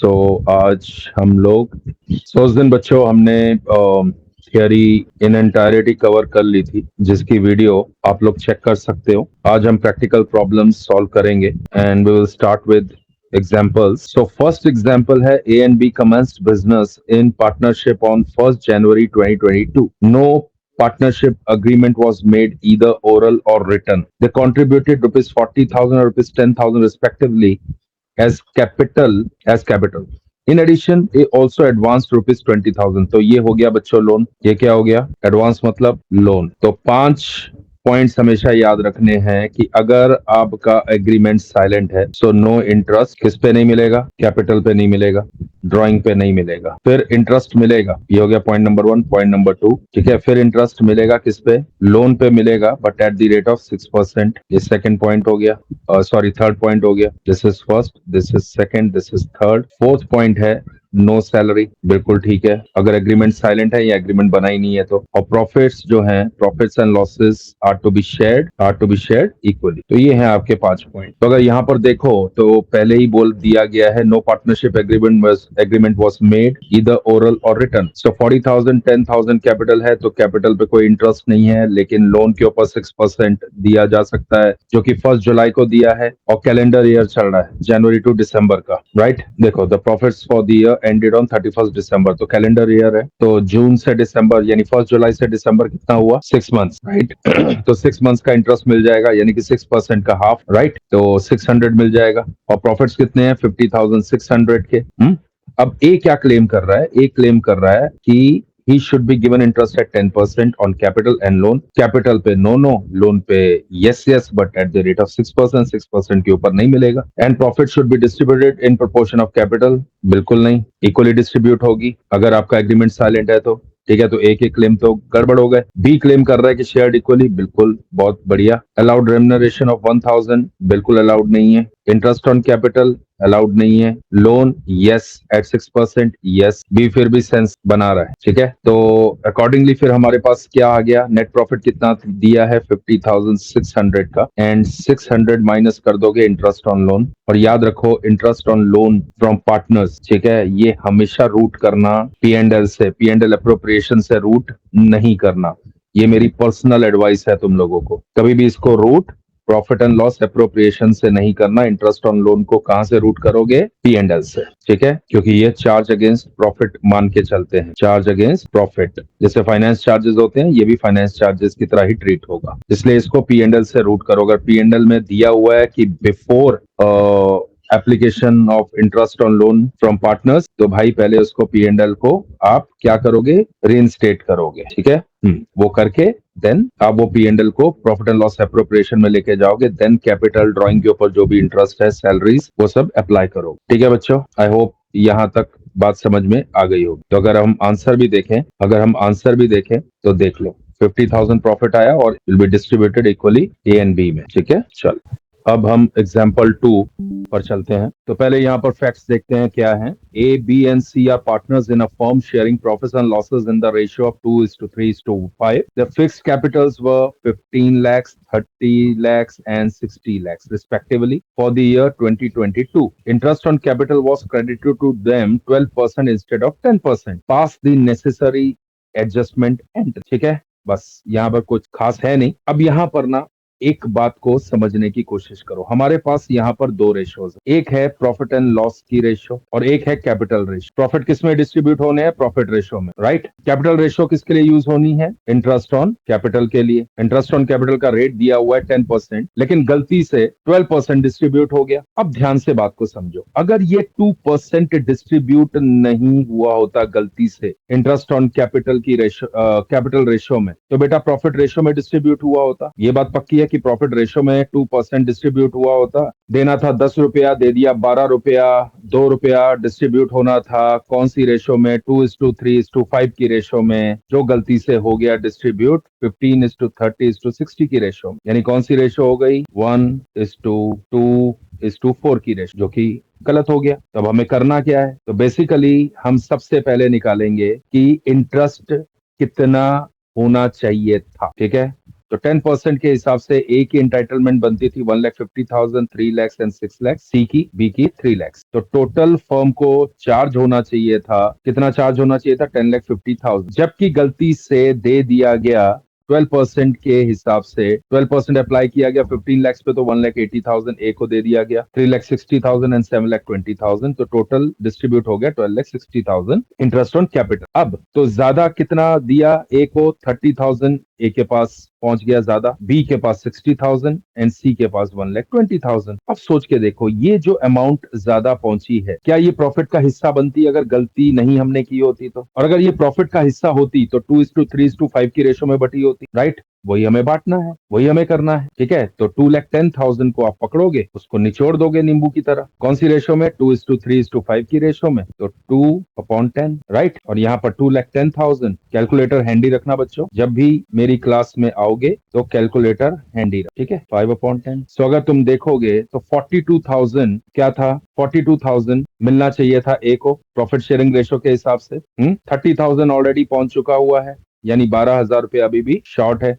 सो आज हम लोग उस दिन बच्चों हमने थियरी इन एंटायरिटी कवर कर ली थी, जिसकी वीडियो आप लोग चेक कर सकते हो। आज हम प्रैक्टिकल प्रॉब्लम्स सॉल्व करेंगे and we will start with examples. So first example है A and B commenced business in partnership on 1st January 2022. No partnership agreement was made either oral or written. They contributed rupees 40,000 or rupees 10,000 respectively as capital. In addition, they also advanced rupees 20,000. तो ये हो गया बच्चों loan. ये क्या हो गया? Advance मतलब लोन। तो 5 पॉइंट्स हमेशा याद रखने हैं कि अगर आपका एग्रीमेंट साइलेंट है सो नो इंटरेस्ट किस पे नहीं मिलेगा? कैपिटल पे नहीं मिलेगा, ड्राइंग पे नहीं मिलेगा। फिर इंटरेस्ट मिलेगा, ये हो गया पॉइंट नंबर 1। पॉइंट नंबर 2, ठीक है, फिर इंटरेस्ट मिलेगा किस पे? लोन पे मिलेगा, but at the rate of 6%। ये सेकंड पॉइंट हो गया, सॉरी थर्ड पॉइंट हो गया। This is first, this is second, this is third. Fourth point है नो सैलरी, बिल्कुल ठीक है, अगर एग्रीमेंट साइलेंट है या एग्रीमेंट बना ही नहीं है तो। और प्रॉफिट्स जो हैं, profits and losses are to be shared equally. तो ये हैं आपके 5 पॉइंट। तो अगर यहाँ पर देखो तो पहले ही बोल दिया गया है no partnership agreement was made either oral or written. So 40,000 10,000 capital है तो कैपिटल पे कोई इंटरेस्ट नहीं है, लेकिन लोन के ऊपर 6% दिया जा सकता है, जो कि 1 जुलाई को दिया है और कैलेंडर ईयर चल रहा है जनवरी टू दिसंबर का। राइट, देखो the profits for the year ended on 31st दिसंबर, तो कैलेंडर ईयर है, तो जून से दिसंबर यानी 1 जुलाई से दिसंबर कितना हुआ? 6 मंथ्स। राइट तो 6 मंथ्स का इंटरेस्ट मिल जाएगा, यानी कि 6% का हाफ। राइट, तो 600 मिल जाएगा। और प्रॉफिट्स कितने हैं? 50,600 के। अब ए क्या क्लेम कर रहा है? ए क्लेम कर रहा है कि he should be given interest at 10% on capital and loan. Capital पे no, loan पे yes, but at the rate of 6%, 6% के ऊपर नहीं मिलेगा। And profit should be distributed in proportion of capital, बिल्कुल नहीं, equally distribute होगी अगर आपका agreement silent है तो। ठीक है, तो ए के क्लेम तो गड़बड़ हो गए। बी क्लेम कर रहा है कि शेयर्ड इक्वली, बिल्कुल, बहुत बढ़िया। अलाउड रेम्युनरेशन ऑफ 1,000, बिल्कुल अलाउड नहीं है। इंटरेस्ट ऑन कैपिटल अलाउड नहीं है। Loan yes at 6%, yes. B फिर भी सेंस बना रहा है, ठीक है। तो अकॉर्डिंगली फिर हमारे पास क्या आ गया? नेट प्रॉफिट कितना दिया है? 50,600 का, एंड 600 माइनस कर दोगे इंटरेस्ट ऑन लोन। और याद रखो interest on loan from partners, ठीक है, ये हमेशा रूट करना P&L से, P&L अप्रोप्रिएशन से रूट नहीं करना। ये मेरी पर्सनल एडवाइस है तुम लोगों को, कभी भी इसको route profit and loss appropriation से नहीं करना। इंटरेस्ट ऑन लोन को कहां से रूट करोगे? P&L से, ठीक है, क्योंकि ये चार्ज अगेंस्ट प्रॉफिट मान के चलते हैं। चार्ज अगेंस्ट प्रॉफिट, जैसे फाइनेंस चार्जेस होते हैं, ये भी फाइनेंस चार्जेस की तरह ही ट्रीट होगा, इसलिए इसको P&L से रूट करो। अगर P&L में दिया हुआ है कि before application of interest on loan from partners, तो भाई पहले उसको P&L को आप क्या करोगे? रीइंस्टेट करोगे, ठीक है। वो करके देन आप वो P&L को प्रॉफिट एंड लॉस अप्रोप्रिएशन में लेके जाओगे। देन कैपिटल ड्राइंग के ऊपर जो भी इंटरेस्ट है, सैलरीज, वो सब अप्लाई करोगे, ठीक है बच्चों। आई होप यहाँ तक बात समझ में आ गई होगी। तो अगर हम आंसर भी देखें तो देख लो, 50,000 प्रॉफिट आया और will be distributed equally A and B में, ठीक है। चल अब हम एग्जाम्पल 2 पर चलते हैं। तो पहले यहाँ पर फैक्ट्स देखते हैं क्या है। A, B and C are partners in a firm sharing profits and losses in the ratio of 2:3:5। The fixed capitals were 15 lakhs, 30 lakhs and 60 lakhs respectively for the year 2022. Interest on capital was credited to them 12% instead of 10%. Pass the necessary adjustment and, ठीक है, बस यहाँ पर कुछ खास है नहीं। अब यहाँ पर ना एक बात को समझने की कोशिश करो। हमारे पास यहाँ पर 2 रेशियोज, एक है प्रॉफिट एंड लॉस की रेशियो और एक है कैपिटल रेशियो। प्रॉफिट किस में डिस्ट्रीब्यूट होने हैं? प्रॉफिट रेशियो में, राइट। कैपिटल रेशियो किसके लिए यूज होनी है? इंटरेस्ट ऑन कैपिटल के लिए। इंटरेस्ट ऑन कैपिटल का रेट दिया हुआ है 10%, लेकिन गलती से 12% डिस्ट्रीब्यूट हो गया। अब ध्यान से बात को समझो, अगर ये 2% डिस्ट्रीब्यूट नहीं हुआ होता गलती से इंटरेस्ट ऑन कैपिटल की रेशियो, कैपिटल रेशियो में, तो बेटा प्रॉफिट रेशियो में डिस्ट्रीब्यूट हुआ होता। ये बात पक्की है कि प्रॉफिट रेशियो में 2% डिस्ट्रीब्यूट हुआ होता। देना था 10 रुपया, दे दिया 12 रुपया, 2 रुपया डिस्ट्रीब्यूट होना था कौन सी रेशियो में? 2:3:5 की रेशियो में, जो गलती से हो गया डिस्ट्रीब्यूट 15:30:60 की रेशियो में। यानी कौन सी रेशियो हो गई? 1:2:4 की रेशियो, जो कि गलत हो गया। तो अब हमें करना क्या है? तो बेसिकली हम सबसे पहले निकालेंगे कि इंटरेस्ट कितना होना चाहिए था, ठीक है। तो 10% के हिसाब से ए की एंटाइटलमेंट बनती थी 1,50,000, 3 लाख एंड 6 लाख, सी की, बी की 3 लाख। तो टोटल फर्म को चार्ज होना चाहिए था, कितना चार्ज होना चाहिए था? 10,50,000, जबकि गलती से दे दिया गया 12% के हिसाब से 12% अप्लाई किया गया 15 लाख पे, तो 1,80,000 ए को दे दिया गया, 3,60,000 एंड 7,20,000, तो टोटल डिस्ट्रीब्यूट हो गया 12,60,000 इंटरेस्ट ऑन कैपिटल। अब तो ज्यादा कितना दिया ए को? 30,000 ए के पास पहुंच गया ज्यादा, बी के पास 60,000 एंड सी के पास 1,20,000। अब सोच के देखो, ये जो अमाउंट ज्यादा पहुंची है, क्या ये प्रॉफिट का हिस्सा बनती अगर गलती नहीं हमने की होती तो? और अगर ये प्रॉफिट का हिस्सा होती तो 2:3:5 की रेशो में बटी होती, राइट? वही हमें बांटना है, वही हमें करना है, ठीक है? तो 2,10,000 को आप पकड़ोगे, उसको निचोड़ दोगे नींबू की तरह। कौन सी रेशो में? 2:3:5 की रेशो में, तो 2/10, राइट? और यहाँ पर 2,10,000। कैलकुलेटर हैंडी रखना बच्चों, जब भी मेरी क्लास में आओगे तो कैलकुलेटर हैंडी रख, ठीक है? 5/10। सो अगर तुम देखोगे तो 42,000 क्या था? 42,000 मिलना चाहिए था ए को प्रॉफिट शेयरिंग रेशो के हिसाब से। 30,000 ऑलरेडी पहुंच चुका हुआ है, यानी 12,000 रुपये अभी भी शॉर्ट है।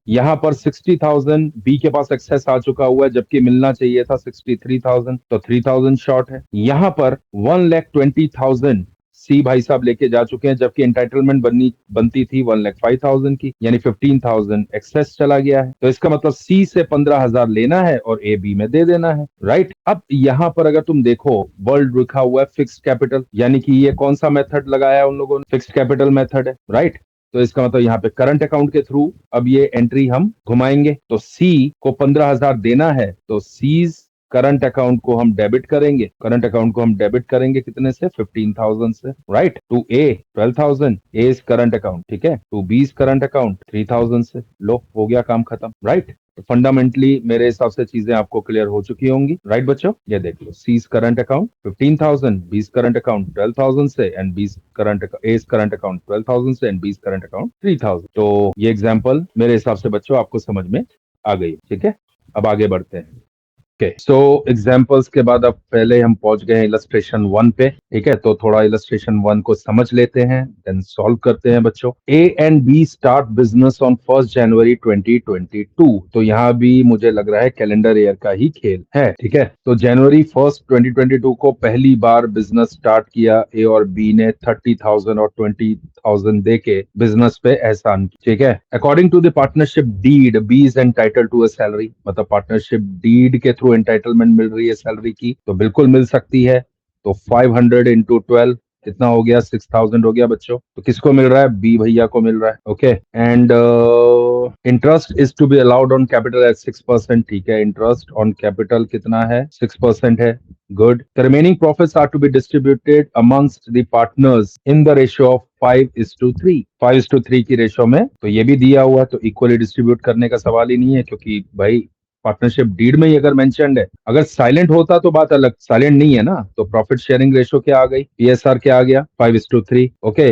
यहाँ पर 60,000 बी के पास एक्सेस आ चुका हुआ है, जबकि मिलना चाहिए था 63,000, तो 3,000 शॉर्ट है। यहाँ पर 1,20,000 सी भाई साहब लेके जा चुके हैं, जबकि एंटाइटलमेंट बनती थी 1,05,000 की, यानी 15,000 एक्सेस चला गया है। तो इसका मतलब सी से 15,000 लेना है और ए बी में दे देना है, राइट? अब यहाँ पर अगर तुम देखो, वर्ल्ड लिखा हुआ है फिक्स्ड कैपिटल, यानी कि ये कौन सा मेथड लगाया है उन लोगों ने? फिक्स्ड कैपिटल मेथड है, राइट? तो इसका मतलब यहाँ पे करंट अकाउंट के थ्रू अब ये एंट्री हम घुमाएंगे। तो सी को 15,000 देना है, तो सीज करंट अकाउंट को हम डेबिट करेंगे, करंट अकाउंट को हम डेबिट करेंगे कितने से? 15,000 से, right? To A 12,000, A is current account, ठीक है? To B is current account 3,000 से। लो, हो गया काम खत्म, राइट? तो फंडामेंटली मेरे हिसाब से चीजें आपको क्लियर हो चुकी होंगी, राइट बच्चों? ये देख लो, सीज करंट अकाउंट 15,000, बीस करंट अकाउंट 12,000 से, एंड बीस करंट एज करंट अकाउंट 12,000 से, एंड बीस करंट अकाउंट 3,000। तो ये एग्जाम्पल मेरे हिसाब से बच्चों आपको समझ में आ गई, ठीक है? अब आगे बढ़ते हैं। ओके, सो एग्जाम्पल्स के बाद अब पहले हम पहुंच गए हैं इलस्ट्रेशन 1 पे, ठीक है? तो थोड़ा इलस्ट्रेशन 1 को समझ लेते हैं, देन सॉल्व करते हैं बच्चों। A and B start business on 1 January 2022। तो यहाँ भी मुझे लग रहा है कैलेंडर ईयर का ही खेल है, ठीक है? तो जनवरी 1 2022 को पहली बार बिजनेस स्टार्ट किया ए और बी ने 30,000 और 20,000 दे के बिजनेस पे एहसान, ठीक है? According to the partnership deed, B is entitled to a salary, मतलब पार्टनरशिप डीड के थ्रू एंटाइटलमेंट मिल रही है सैलरी की, तो बिल्कुल मिल सकती है। तो 500 इंटू 12 कितना हो गया? 6,000 हो गया बच्चों। तो किसको मिल रहा है? बी भैया को मिल रहा है, okay? And interest is to be allowed on capital at 6%, ठीक है? इंटरेस्ट ऑन कैपिटल कितना है? 6% है, good. The remaining profits are to be distributed amongst the partners in the ratio of 5:3, 5:3 की रेशो में। तो ये भी दिया हुआ है, तो इक्वली डिस्ट्रीब्यूट करने का सवाल ही नहीं है, क्योंकि भाई पार्टनरशिप डीड में ही अगर मेंशन्ड है। अगर साइलेंट होता तो बात अलग, साइलेंट नहीं है ना, तो प्रॉफिट शेयरिंग रेशो क्या आ गई? पीएसआर क्या आ गया? 5:3, okay?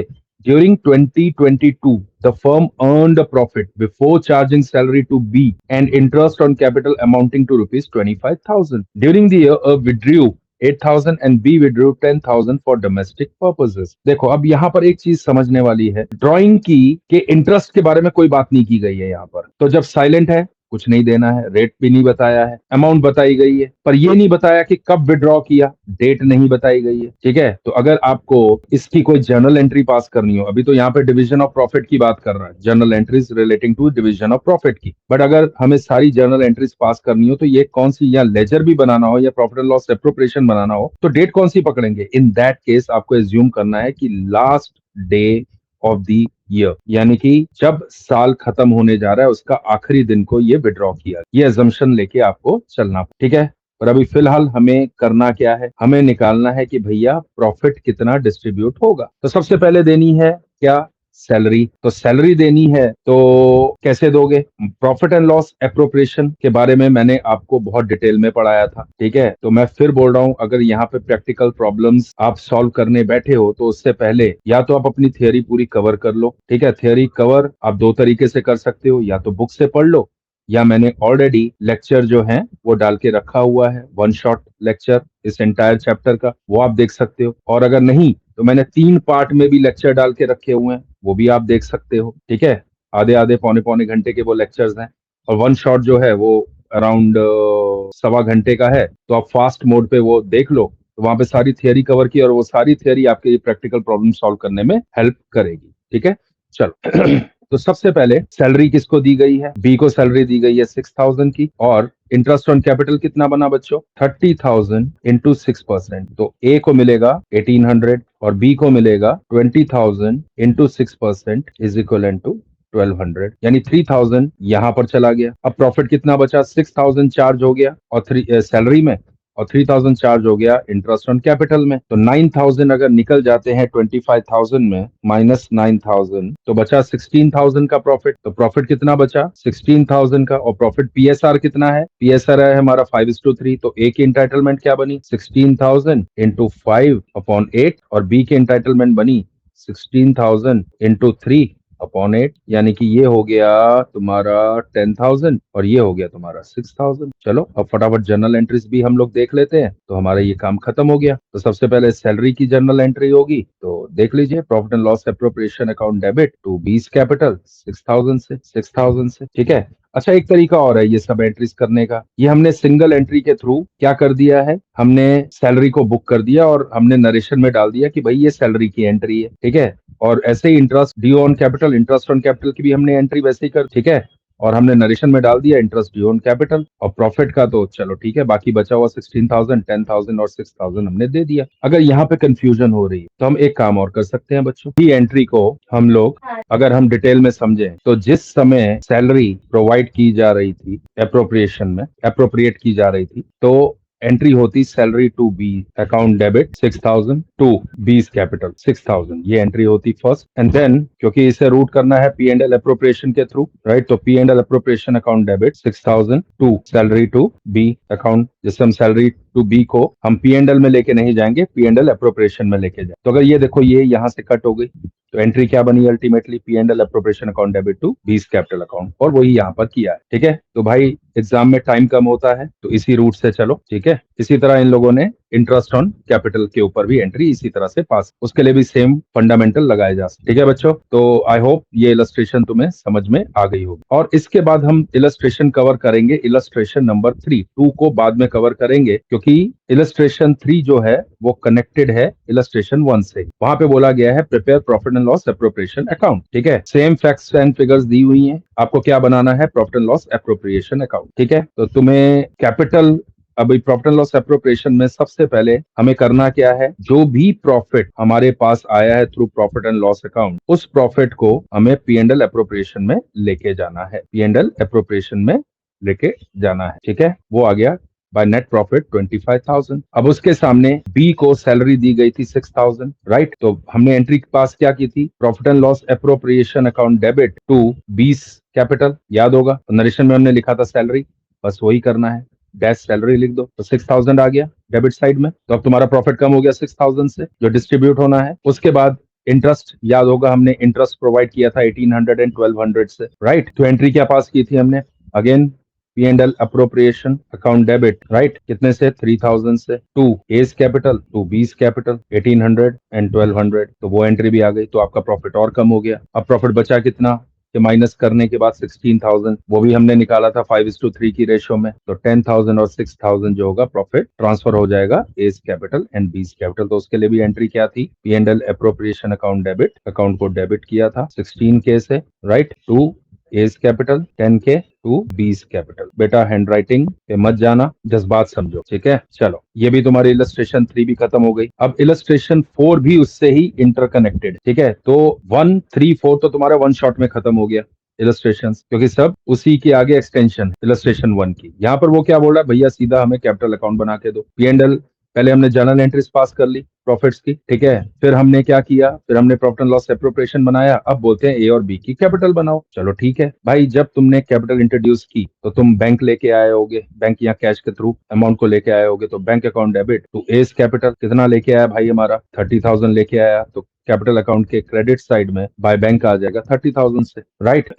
During 2022, the firm earned a profit before charging salary to B and interest on capital amounting to rupees 25,000. During the year, A withdrew 8,000 and B withdrew 10,000 for domestic purposes. देखो, अब यहाँ पर एक चीज समझने वाली है, ड्राइंग की के इंटरेस्ट के बारे में कोई बात नहीं की गई है यहाँ पर। तो जब साइलेंट है, कुछ नहीं देना है, रेट भी नहीं बताया है, अमाउंट बताई गई है, पर ये नहीं बताया कि कब विड्रॉ किया, डेट नहीं बताई गई है, ठीक है? तो अगर आपको इसकी कोई जर्नल एंट्री पास करनी हो, अभी तो यहाँ पे डिवीजन ऑफ प्रॉफिट की बात कर रहा है, journal entries relating to division of profit की, बट अगर हमें सारी जर्नल एंट्रीज पास करनी हो, तो ये कौन सी, या लेजर भी बनाना हो या प्रॉफिट एंड लॉस एप्रोप्रिएशन बनाना हो, तो डेट कौन सी पकड़ेंगे? इन दैट केस आपको एज्यूम करना है कि last day of the year, यानी कि जब साल खत्म होने जा रहा है उसका आखिरी दिन को ये विड्रॉ किया, ये अजम्पशन लेके आपको चलना, ठीक है? पर अभी फिलहाल हमें करना क्या है? हमें निकालना है कि भैया प्रॉफिट कितना डिस्ट्रीब्यूट होगा। तो सबसे पहले देनी है क्या? सैलरी। तो सैलरी देनी है, तो कैसे दोगे? प्रॉफिट एंड लॉस एप्रोप्रिएशन के बारे में मैंने आपको बहुत डिटेल में पढ़ाया था, ठीक है? तो मैं फिर बोल रहा हूं, अगर यहाँ पे प्रैक्टिकल प्रॉब्लम्स आप सॉल्व करने बैठे हो, तो उससे पहले या तो आप अपनी थियोरी पूरी कवर कर लो, ठीक है? थियोरी कवर आप दो तरीके से कर सकते हो, या तो बुक से पढ़ लो, या मैंने ऑलरेडी लेक्चर जो है वो डाल के रखा हुआ है, वन शॉट लेक्चर इस एंटायर चैप्टर का, वो आप देख सकते हो। और अगर नहीं तो मैंने 3 पार्ट में भी लेक्चर डाल के रखे हुए हैं, वो भी आप देख सकते हो, ठीक है? आधे आधे पौने पौने घंटे के वो लेक्चर्स हैं, और वन शॉट जो है वो अराउंड 1.25 घंटे का है। तो आप फास्ट मोड पे वो देख लो, तो वहां पे सारी थियरी कवर की, और वो सारी थियरी आपके ये प्रैक्टिकल प्रॉब्लम सॉल्व करने में हेल्प करेगी। ठीक है, चलो तो सबसे पहले सैलरी किसको दी गई है? बी को सैलरी दी गई है 6,000 की, और इंटरेस्ट ऑन कैपिटल कितना बना बच्चों? 30,000 इंटू 6%। तो ए को मिलेगा 1800 और बी को मिलेगा 20,000 इंटू 6% इज इक्वल टू 1200, यानी 3000 यहां पर चला गया। अब प्रॉफिट कितना बचा? 6000 चार्ज हो गया और सैलरी में, और 3000 चार्ज हो गया इंटरेस्ट ऑन कैपिटल में। तो 9000 अगर निकल जाते हैं 25,000 में, माइनस 9000, तो बचा 16,000 का प्रॉफिट। तो प्रॉफिट कितना बचा? 16,000 का। और प्रॉफिट पीएसआर कितना है? पीएसआर है हमारा 5:3। तो ए की इंटाइटलमेंट क्या बनी? 16,000 इंटू 5/8, और बी की इंटाइटलमेंट बनी 16,000 इंटू 3/8, यानी कि ये हो गया तुम्हारा 10,000 और ये हो गया तुम्हारा 6,000। चलो अब फटाफट जर्नल एंट्रीज भी हम लोग देख लेते हैं, तो हमारा ये काम खत्म हो गया। तो सबसे पहले सैलरी की जर्नल एंट्री होगी, तो देख लीजिए, profit and loss appropriation account debit to B's capital 6,000 से। ठीक है। अच्छा, एक तरीका और है ये सब एंट्रीज करने का। ये हमने सिंगल एंट्री के थ्रू क्या कर दिया है, हमने सैलरी को बुक कर दिया और हमने नरेशन में डाल दिया कि भाई ये सैलरी की एंट्री है। ठीक है। और ऐसे ही interest due on capital, interest on capital की भी हमने एंट्री वैसे ही कर, ठीक है, और हमने नरेशन में डाल दिया इंटरेस्ट ड्यू ऑन कैपिटल। और प्रॉफिट का तो चलो ठीक है, बाकी बचा हुआ 16,000, 10,000 और 6,000 हमने दे दिया। अगर यहाँ पे कंफ्यूजन हो रही है तो हम एक काम और कर सकते हैं बच्चों, ये एंट्री को हम लोग अगर हम डिटेल में समझें, तो जिस समय सैलरी प्रोवाइड की जा रही थी एप्रोप्रिएशन में, एप्रोप्रिएट की जा रही थी, तो एंट्री होती salary to B account debit 6,000 to B's capital 6,000, ये एंट्री होती फर्स्ट। एंड देन क्योंकि इसे रूट करना है पी एंड एल अप्रोप्रिएशन के थ्रू, राइट, तो P and L appropriation account debit 6,000 to salary to B account, जिससे हम सैलरी टू बी को हम पी एंड एल में लेके नहीं जाएंगे, पी एंड एल अप्रोप्रिएशन में लेके जाए। तो अगर ये देखो, ये यहाँ से कट हो गई, तो एंट्री क्या बनी ultimately? P and L appropriation account debit to B's capital account, और वही यहाँ पर किया है। ठीक है। तो भाई एग्जाम में टाइम कम होता है तो इसी रूट से चलो। ठीक है। इसी तरह इन लोगों ने इंटरेस्ट ऑन कैपिटल के ऊपर भी एंट्री इसी तरह से पास, उसके लिए भी सेम फंडामेंटल लगाए जा सकते। ठीक है बच्चों, तो आई होप ये इलस्ट्रेशन तुम्हें समझ में आ गई होगी। और इसके बाद हम इलस्ट्रेशन कवर करेंगे, इलस्ट्रेशन नंबर 3। 2 को बाद में कवर करेंगे क्योंकि इलस्ट्रेशन 3 जो है वो कनेक्टेड है इलस्ट्रेशन 1 से। वहां पे बोला गया है prepare profit and loss appropriation account. ठीक है। सेम फैक्ट्स एंड फिगर्स दी हुई हैं, आपको क्या बनाना है? Profit and loss appropriation account. ठीक है। तो तुम्हें कैपिटल, अभी प्रॉफिट एंड लॉस एप्रोप्रिएशन में सबसे पहले हमें करना क्या है? जो भी प्रॉफिट हमारे पास आया है through profit and loss account, उस प्रॉफिट को हमें पी एंड एल एप्रोप्रिएशन में लेके जाना है, पी एंड एल एप्रोप्रिएशन में लेके जाना है। ठीक है। वो आ गया बाय नेट प्रॉफिट 25,000। अब उसके सामने बी को सैलरी दी गई थी 6,000, राइट। तो हमने एंट्री के पास क्या की थी? Profit and loss appropriation account debit to B's capital, याद होगा। तो नरेशन में हमने लिखा था सैलरी, बस वही करना है, डैश सैलरी लिख दो, तो 6,000 आ गया डेबिट साइड में। तो अब तुम्हारा प्रॉफिट कम हो गया 6,000 से, जो डिस्ट्रीब्यूट होना है। उसके बाद इंटरेस्ट, याद होगा हमने इंटरेस्ट प्रोवाइड किया था 1800 एंड 1200 से, राइट। तो एंट्री क्या पास की थी हमने? Again P and L appropriation account debit, right, कितने से? 3,000 से, to A's capital to B's capital 1800 and 1200, तो वो एंट्री भी आ गई। तो आपका प्रॉफिट और कम हो गया। अब प्रॉफिट बचा कितना कि माइनस करने के बाद 16,000, वो भी हमने निकाला था 5:3 की रेशो में। तो 10,000 और 6,000 जो होगा प्रॉफिट ट्रांसफर हो जाएगा A's capital and B's capital. तो उसके लिए भी एंट्री क्या थी? P and L appropriation account debit, account को डेबिट किया था 16K से, right, to A's capital 10K to B's capital. बेटा हैंड राइटिंग पे मत जाना, जज्बात समझो। ठीक है। चलो, ये भी तुम्हारी इलस्ट्रेशन 3 भी खत्म हो गई। अब इलस्ट्रेशन 4 भी उससे ही इंटरकनेक्टेड। ठीक है। तो 1, 3, 4 तो तुम्हारा वन शॉट में खत्म हो गया इलस्ट्रेशंस, क्योंकि सब उसी के आगे एक्सटेंशन इलस्ट्रेशन 1 की। यहाँ पर वो क्या बोल रहा है? भैया सीधा हमें कैपिटल अकाउंट बना के दो। पी एंड एल पहले हमने जर्नल एंट्रीज पास कर ली प्रॉफिट्स की, ठीक है। फिर हमने क्या किया? फिर हमने प्रॉफिट एंड लॉस एप्रोप्रिएशन बनाया। अब बोलते हैं ए और बी की कैपिटल बनाओ। चलो ठीक है भाई, जब तुमने कैपिटल इंट्रोड्यूस की तो तुम बैंक लेके आए होगे, बैंक या कैश के थ्रू अमाउंट को लेके आए होगे। तो bank account debit to A's capital कितना लेके आया भाई? हमारा 30,000 लेके आया। तो कैपिटल अकाउंट के क्रेडिट साइड में बाय बैंक आ जाएगा 30,000 से, राइट।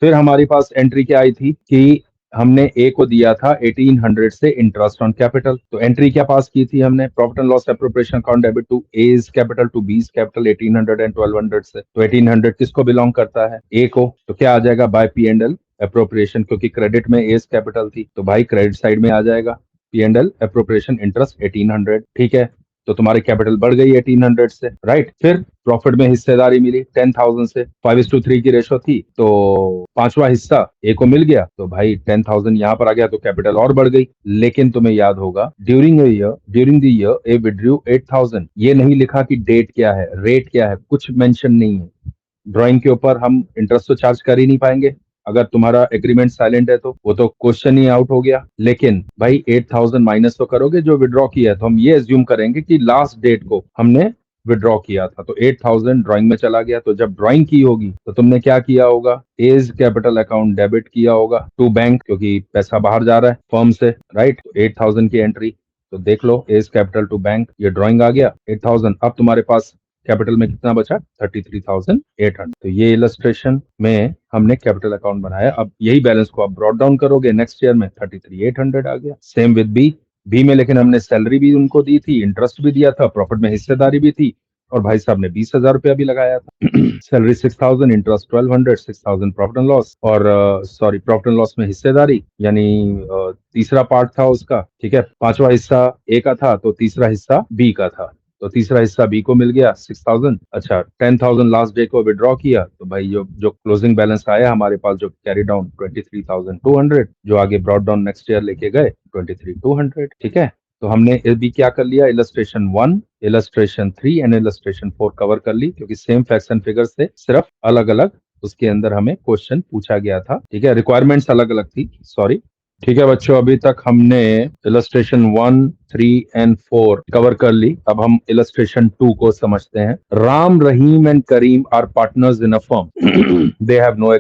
फिर हमारे पास एंट्री क्या आई थी कि हमने ए को दिया था 1800 से इंटरेस्ट ऑन कैपिटल, तो एंट्री क्या पास की थी हमने, profit and loss appropriation account debit to A's capital to B's capital 1800 and 1200 से। तो 1800 किसको बिलोंग करता है, ए को, तो क्या आ जाएगा by P and L appropriation, क्योंकि क्रेडिट में एज कैपिटल थी तो भाई क्रेडिट साइड में आ जाएगा P and L appropriation interest 1800, ठीक है। तो तुम्हारी कैपिटल बढ़ गई 1800 से, राइट। फिर प्रॉफिट में हिस्सेदारी मिली 10,000 से, 5:3 की रेशो थी, तो पांचवा हिस्सा ए को मिल गया, तो भाई 10,000 यहाँ पर आ गया, तो कैपिटल और बढ़ गई। लेकिन तुम्हें याद होगा during the year A withdrew 8,000, ये नहीं लिखा कि डेट क्या है, रेट क्या है, कुछ मेंशन नहीं है। ड्राइंग के ऊपर हम इंटरेस्ट तो चार्ज कर ही नहीं पाएंगे, अगर तुम्हारा एग्रीमेंट साइलेंट है तो वो तो क्वेश्चन ही आउट हो गया। लेकिन भाई 8,000 माइनस तो करोगे जो विड्रॉ किया है, तो हम ये एज्यूम करेंगे कि लास्ट डेट को हमने विड्रॉ किया था, तो 8,000 ड्राइंग में चला गया। तो जब ड्राइंग की होगी तो तुमने क्या किया होगा, एज कैपिटल अकाउंट डेबिट किया होगा टू बैंक, क्योंकि पैसा बाहर जा रहा है फर्म से, राइट। तो 8,000 की एंट्री, तो देख लो एज कैपिटल टू बैंक, ये ड्राइंग आ गया 8,000। अब तुम्हारे पास कैपिटल में कितना बचा, 33,800। तो ये इलस्ट्रेशन में हमने कैपिटल अकाउंट बनाया। अब यही बैलेंस को आप ब्रॉट डाउन करोगे नेक्स्ट ईयर में 33,800 आ गया। सेम विद बी में लेकिन हमने सैलरी भी उनको दी थी, इंटरेस्ट भी दिया था, प्रॉफिट में हिस्सेदारी भी थी, और भाई साहब ने 20,000 रुपया भी लगाया था। Salary 6,000, interest 1,200, 6,000 profit and loss, और सॉरी प्रॉफिट एंड लॉस में हिस्सेदारी यानी तीसरा पार्ट था उसका, ठीक है। पांचवा हिस्सा ए का था तो तीसरा हिस्सा बी का था, तो तीसरा हिस्सा बी को मिल गया 6,000। अच्छा 10,000 लास्ट डे को विड्रॉ किया, तो भाई जो क्लोजिंग बैलेंस आया हमारे पास, जो कैरी डाउन 23,200, जो आगे ब्रॉट डाउन नेक्स्ट ईयर लेके गए 23,200, ठीक है। तो हमने भी क्या कर लिया, illustration 1, illustration 3 and illustration 4 cover कर ली, क्योंकि सेम फैक्ट्स एंड फिगर से सिर्फ अलग अलग उसके अंदर हमें क्वेश्चन पूछा गया था, ठीक है। रिक्वायरमेंट्स अलग अलग थी, सॉरी, ठीक है बच्चों। अभी तक हमने इलस्ट्रेशन 1, 3 एंड 4 कवर कर ली। अब हम इलस्ट्रेशन 2 को समझते हैं। Ram, Rahim and Karim are partners in a firm. They have no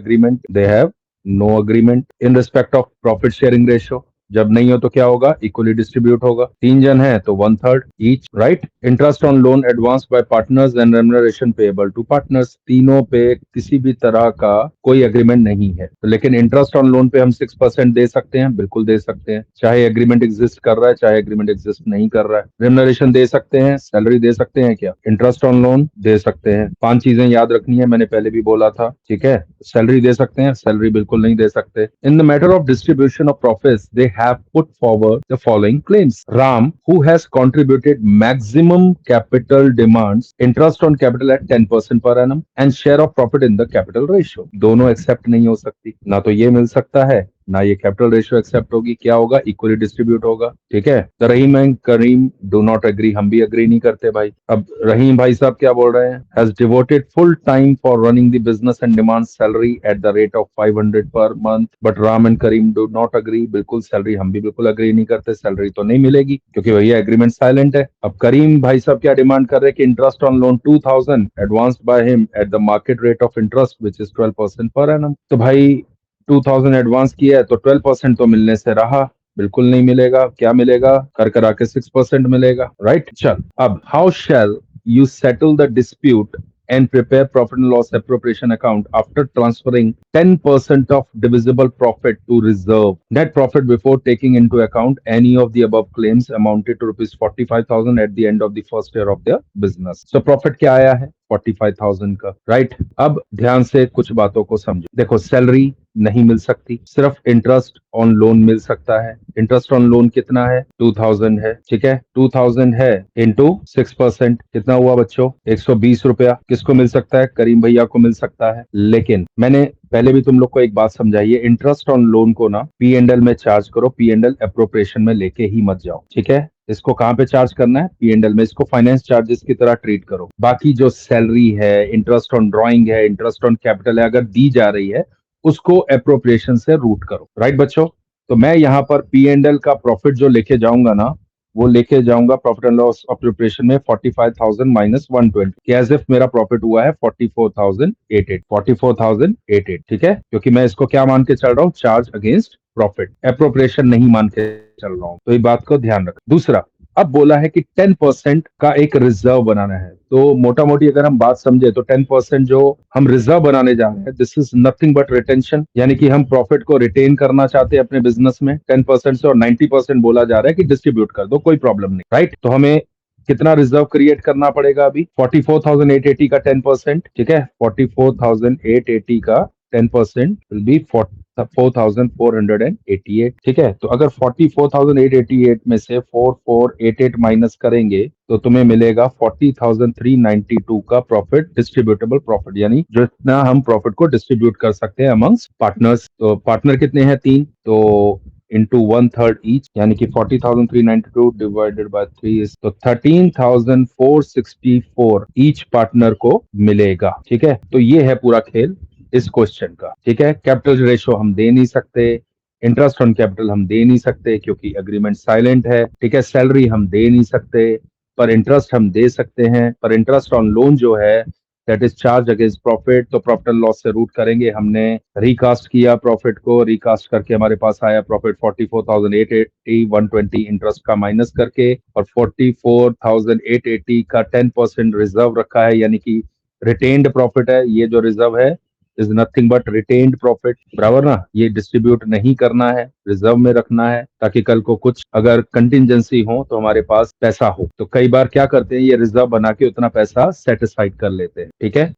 agreement, in respect of profit sharing ratio. जब नहीं हो तो क्या होगा, इक्वली डिस्ट्रीब्यूट होगा। 3 जन है तो 1/3 each, right. Interest on loan advance by partners and remuneration payable to partners. तीनों पे किसी भी तरह का कोई एग्रीमेंट नहीं है, तो लेकिन इंटरेस्ट ऑन लोन पे हम 6% दे सकते हैं, बिल्कुल दे सकते हैं, चाहे एग्रीमेंट एग्जिस्ट कर रहा है चाहे एग्रीमेंट एग्जिस्ट नहीं कर रहा है। रेम्युनरेशन दे सकते हैं, सैलरी दे सकते हैं, क्या इंटरेस्ट ऑन लोन दे सकते हैं। 5 चीजें याद रखनी है, मैंने पहले भी बोला था, ठीक है। सैलरी दे सकते हैं, सैलरी बिल्कुल नहीं दे सकते। In the matter of distribution of profits they have put forward the following claims. Ram, who has contributed maximum capital demands, interest on capital at 10% per annum and share of profit in the capital ratio. दोनों accept नहीं हो सकती, ना तो ये मिल सकता है ना ये कैपिटल रेशियो एक्सेप्ट होगी। क्या होगा, इक्वली डिस्ट्रीब्यूट होगा, ठीक है। तो Rahim and Karim do not agree, हम भी एग्री नहीं करते भाई। अब रहीम भाई साहब क्या बोल रहे हैं, has devoted full time for running the business and demand salary at the rate of 500 per month, but Ram and Karim do not agree. बिल्कुल सैलरी हम भी बिल्कुल एग्री नहीं करते, सैलरी तो नहीं मिलेगी क्योंकि भैया एग्रीमेंट साइलेंट है। अब करीम भाई साहब क्या डिमांड कर रहे हैं कि interest on loan 2,000 advanced by him at the market rate of interest which is 12% per annum. तो भाई 2,000 एडवांस किया है तो 12% तो मिलने से रहा, बिल्कुल नहीं मिलेगा। क्या मिलेगा, कर करा के 6% मिलेगा, राइट। चल अब how shell you settle the dispute and prepare profit and loss appropriation account after transferring 10% of divisible profit to reserve net profit before taking into account any of the above claims amounted to rupees 45,000 at the end of the first year of their business. So profit क्या आया है, 45,000 का, right. अब ध्यान से कुछ बातों को समझो। देखो सैलरी नहीं मिल सकती, सिर्फ इंटरेस्ट ऑन लोन मिल सकता है। इंटरेस्ट ऑन लोन कितना है, 2,000 है, ठीक है। 2,000 है इंटू 6%, कितना हुआ बच्चों, 120 रुपया। किसको मिल सकता है, करीम भैया को मिल सकता है। लेकिन मैंने पहले भी तुम लोग को एक बात समझाइए, इंटरेस्ट ऑन लोन को ना पी एंड एल में चार्ज करो, पी एंड एल अप्रोप्रिएशन में लेके ही मत जाओ, ठीक है। इसको कहाँ पे चार्ज करना है, पी एंड एल में। इसको फाइनेंस चार्जेस की तरह ट्रीट करो। बाकी जो सैलरी है, इंटरेस्ट ऑन ड्रॉइंग है, इंटरेस्ट ऑन कैपिटल है, अगर दी जा रही है उसको अप्रोप्रिएशन से रूट करो, राइट बच्चों। तो मैं यहाँ पर पी एंड एल का प्रॉफिट जो लेके जाऊंगा ना, वो लेके जाऊंगा प्रॉफिट एंड लॉस अप्रोप्रिएशन में 45,000 माइनस 120, एज इफ मेरा प्रॉफिट हुआ है 44,088, ठीक है। क्योंकि मैं इसको क्या मान के चल रहा हूँ, चार्ज अगेंस्ट प्रॉफिट, अप्रोप्रिएशन नहीं मान के चल रहा हूँ। तो ये बात को ध्यान रख। दूसरा, अब बोला है कि 10% का एक रिजर्व बनाना है। तो मोटा मोटी अगर हम बात समझे तो 10% जो हम रिजर्व बनाने जा रहे हैं, this is nothing but retention, यानी कि हम प्रॉफिट को रिटेन करना चाहते हैं अपने बिजनेस में 10% से, और 90% बोला जा रहा है कि डिस्ट्रीब्यूट कर दो, कोई प्रॉब्लम नहीं, राइट। तो हमें कितना रिजर्व क्रिएट करना पड़ेगा अभी? 44,880 का 10%, ठीक है। 44,880 का 10% विल बी 4,488, ठीक है। तो अगर 44,888 में से 4,488 माइनस करेंगे तो तुम्हें मिलेगा 40,392 का प्रॉफिट, डिस्ट्रीब्यूटेबल प्रॉफिट, यानी जितना हम प्रॉफिट को डिस्ट्रीब्यूट कर सकते हैं अमंग्स पार्टनर्स। तो पार्टनर कितने हैं? 3, तो into 1/3 each, यानी कि 40,392 divided by 3 is, तो 13,464 ईच पार्टनर को मिलेगा, ठीक है। तो ये है पूरा खेल इस क्वेश्चन का, ठीक है। कैपिटल रेशो हम दे नहीं सकते, इंटरेस्ट ऑन कैपिटल हम दे नहीं सकते क्योंकि अग्रीमेंट साइलेंट है, ठीक है। सैलरी हम दे नहीं सकते, पर इंटरेस्ट हम दे सकते हैं। पर इंटरेस्ट ऑन लोन जो है that is charge against profit, तो प्रॉफिट एंड लॉस से रूट करेंगे। हमने रिकास्ट किया प्रॉफिट को, रिकास्ट करके हमारे पास आया प्रॉफिट 44,880, 120 इंटरेस्ट का माइनस करके, और 44,880 का 10% रिजर्व रखा है, यानी कि रिटेन्ड प्रॉफिट है। ये जो रिजर्व है is nothing but retained profit, बराबर ना। ये डिस्ट्रीब्यूट नहीं करना है, रिजर्व में रखना है, ताकि कल को कुछ अगर कंटिजेंसी हो तो हमारे पास पैसा हो। तो कई बार क्या करते हैं, ये रिजर्व बना के उतना पैसा सेटिस्फाइड कर लेते हैं, ठीक है।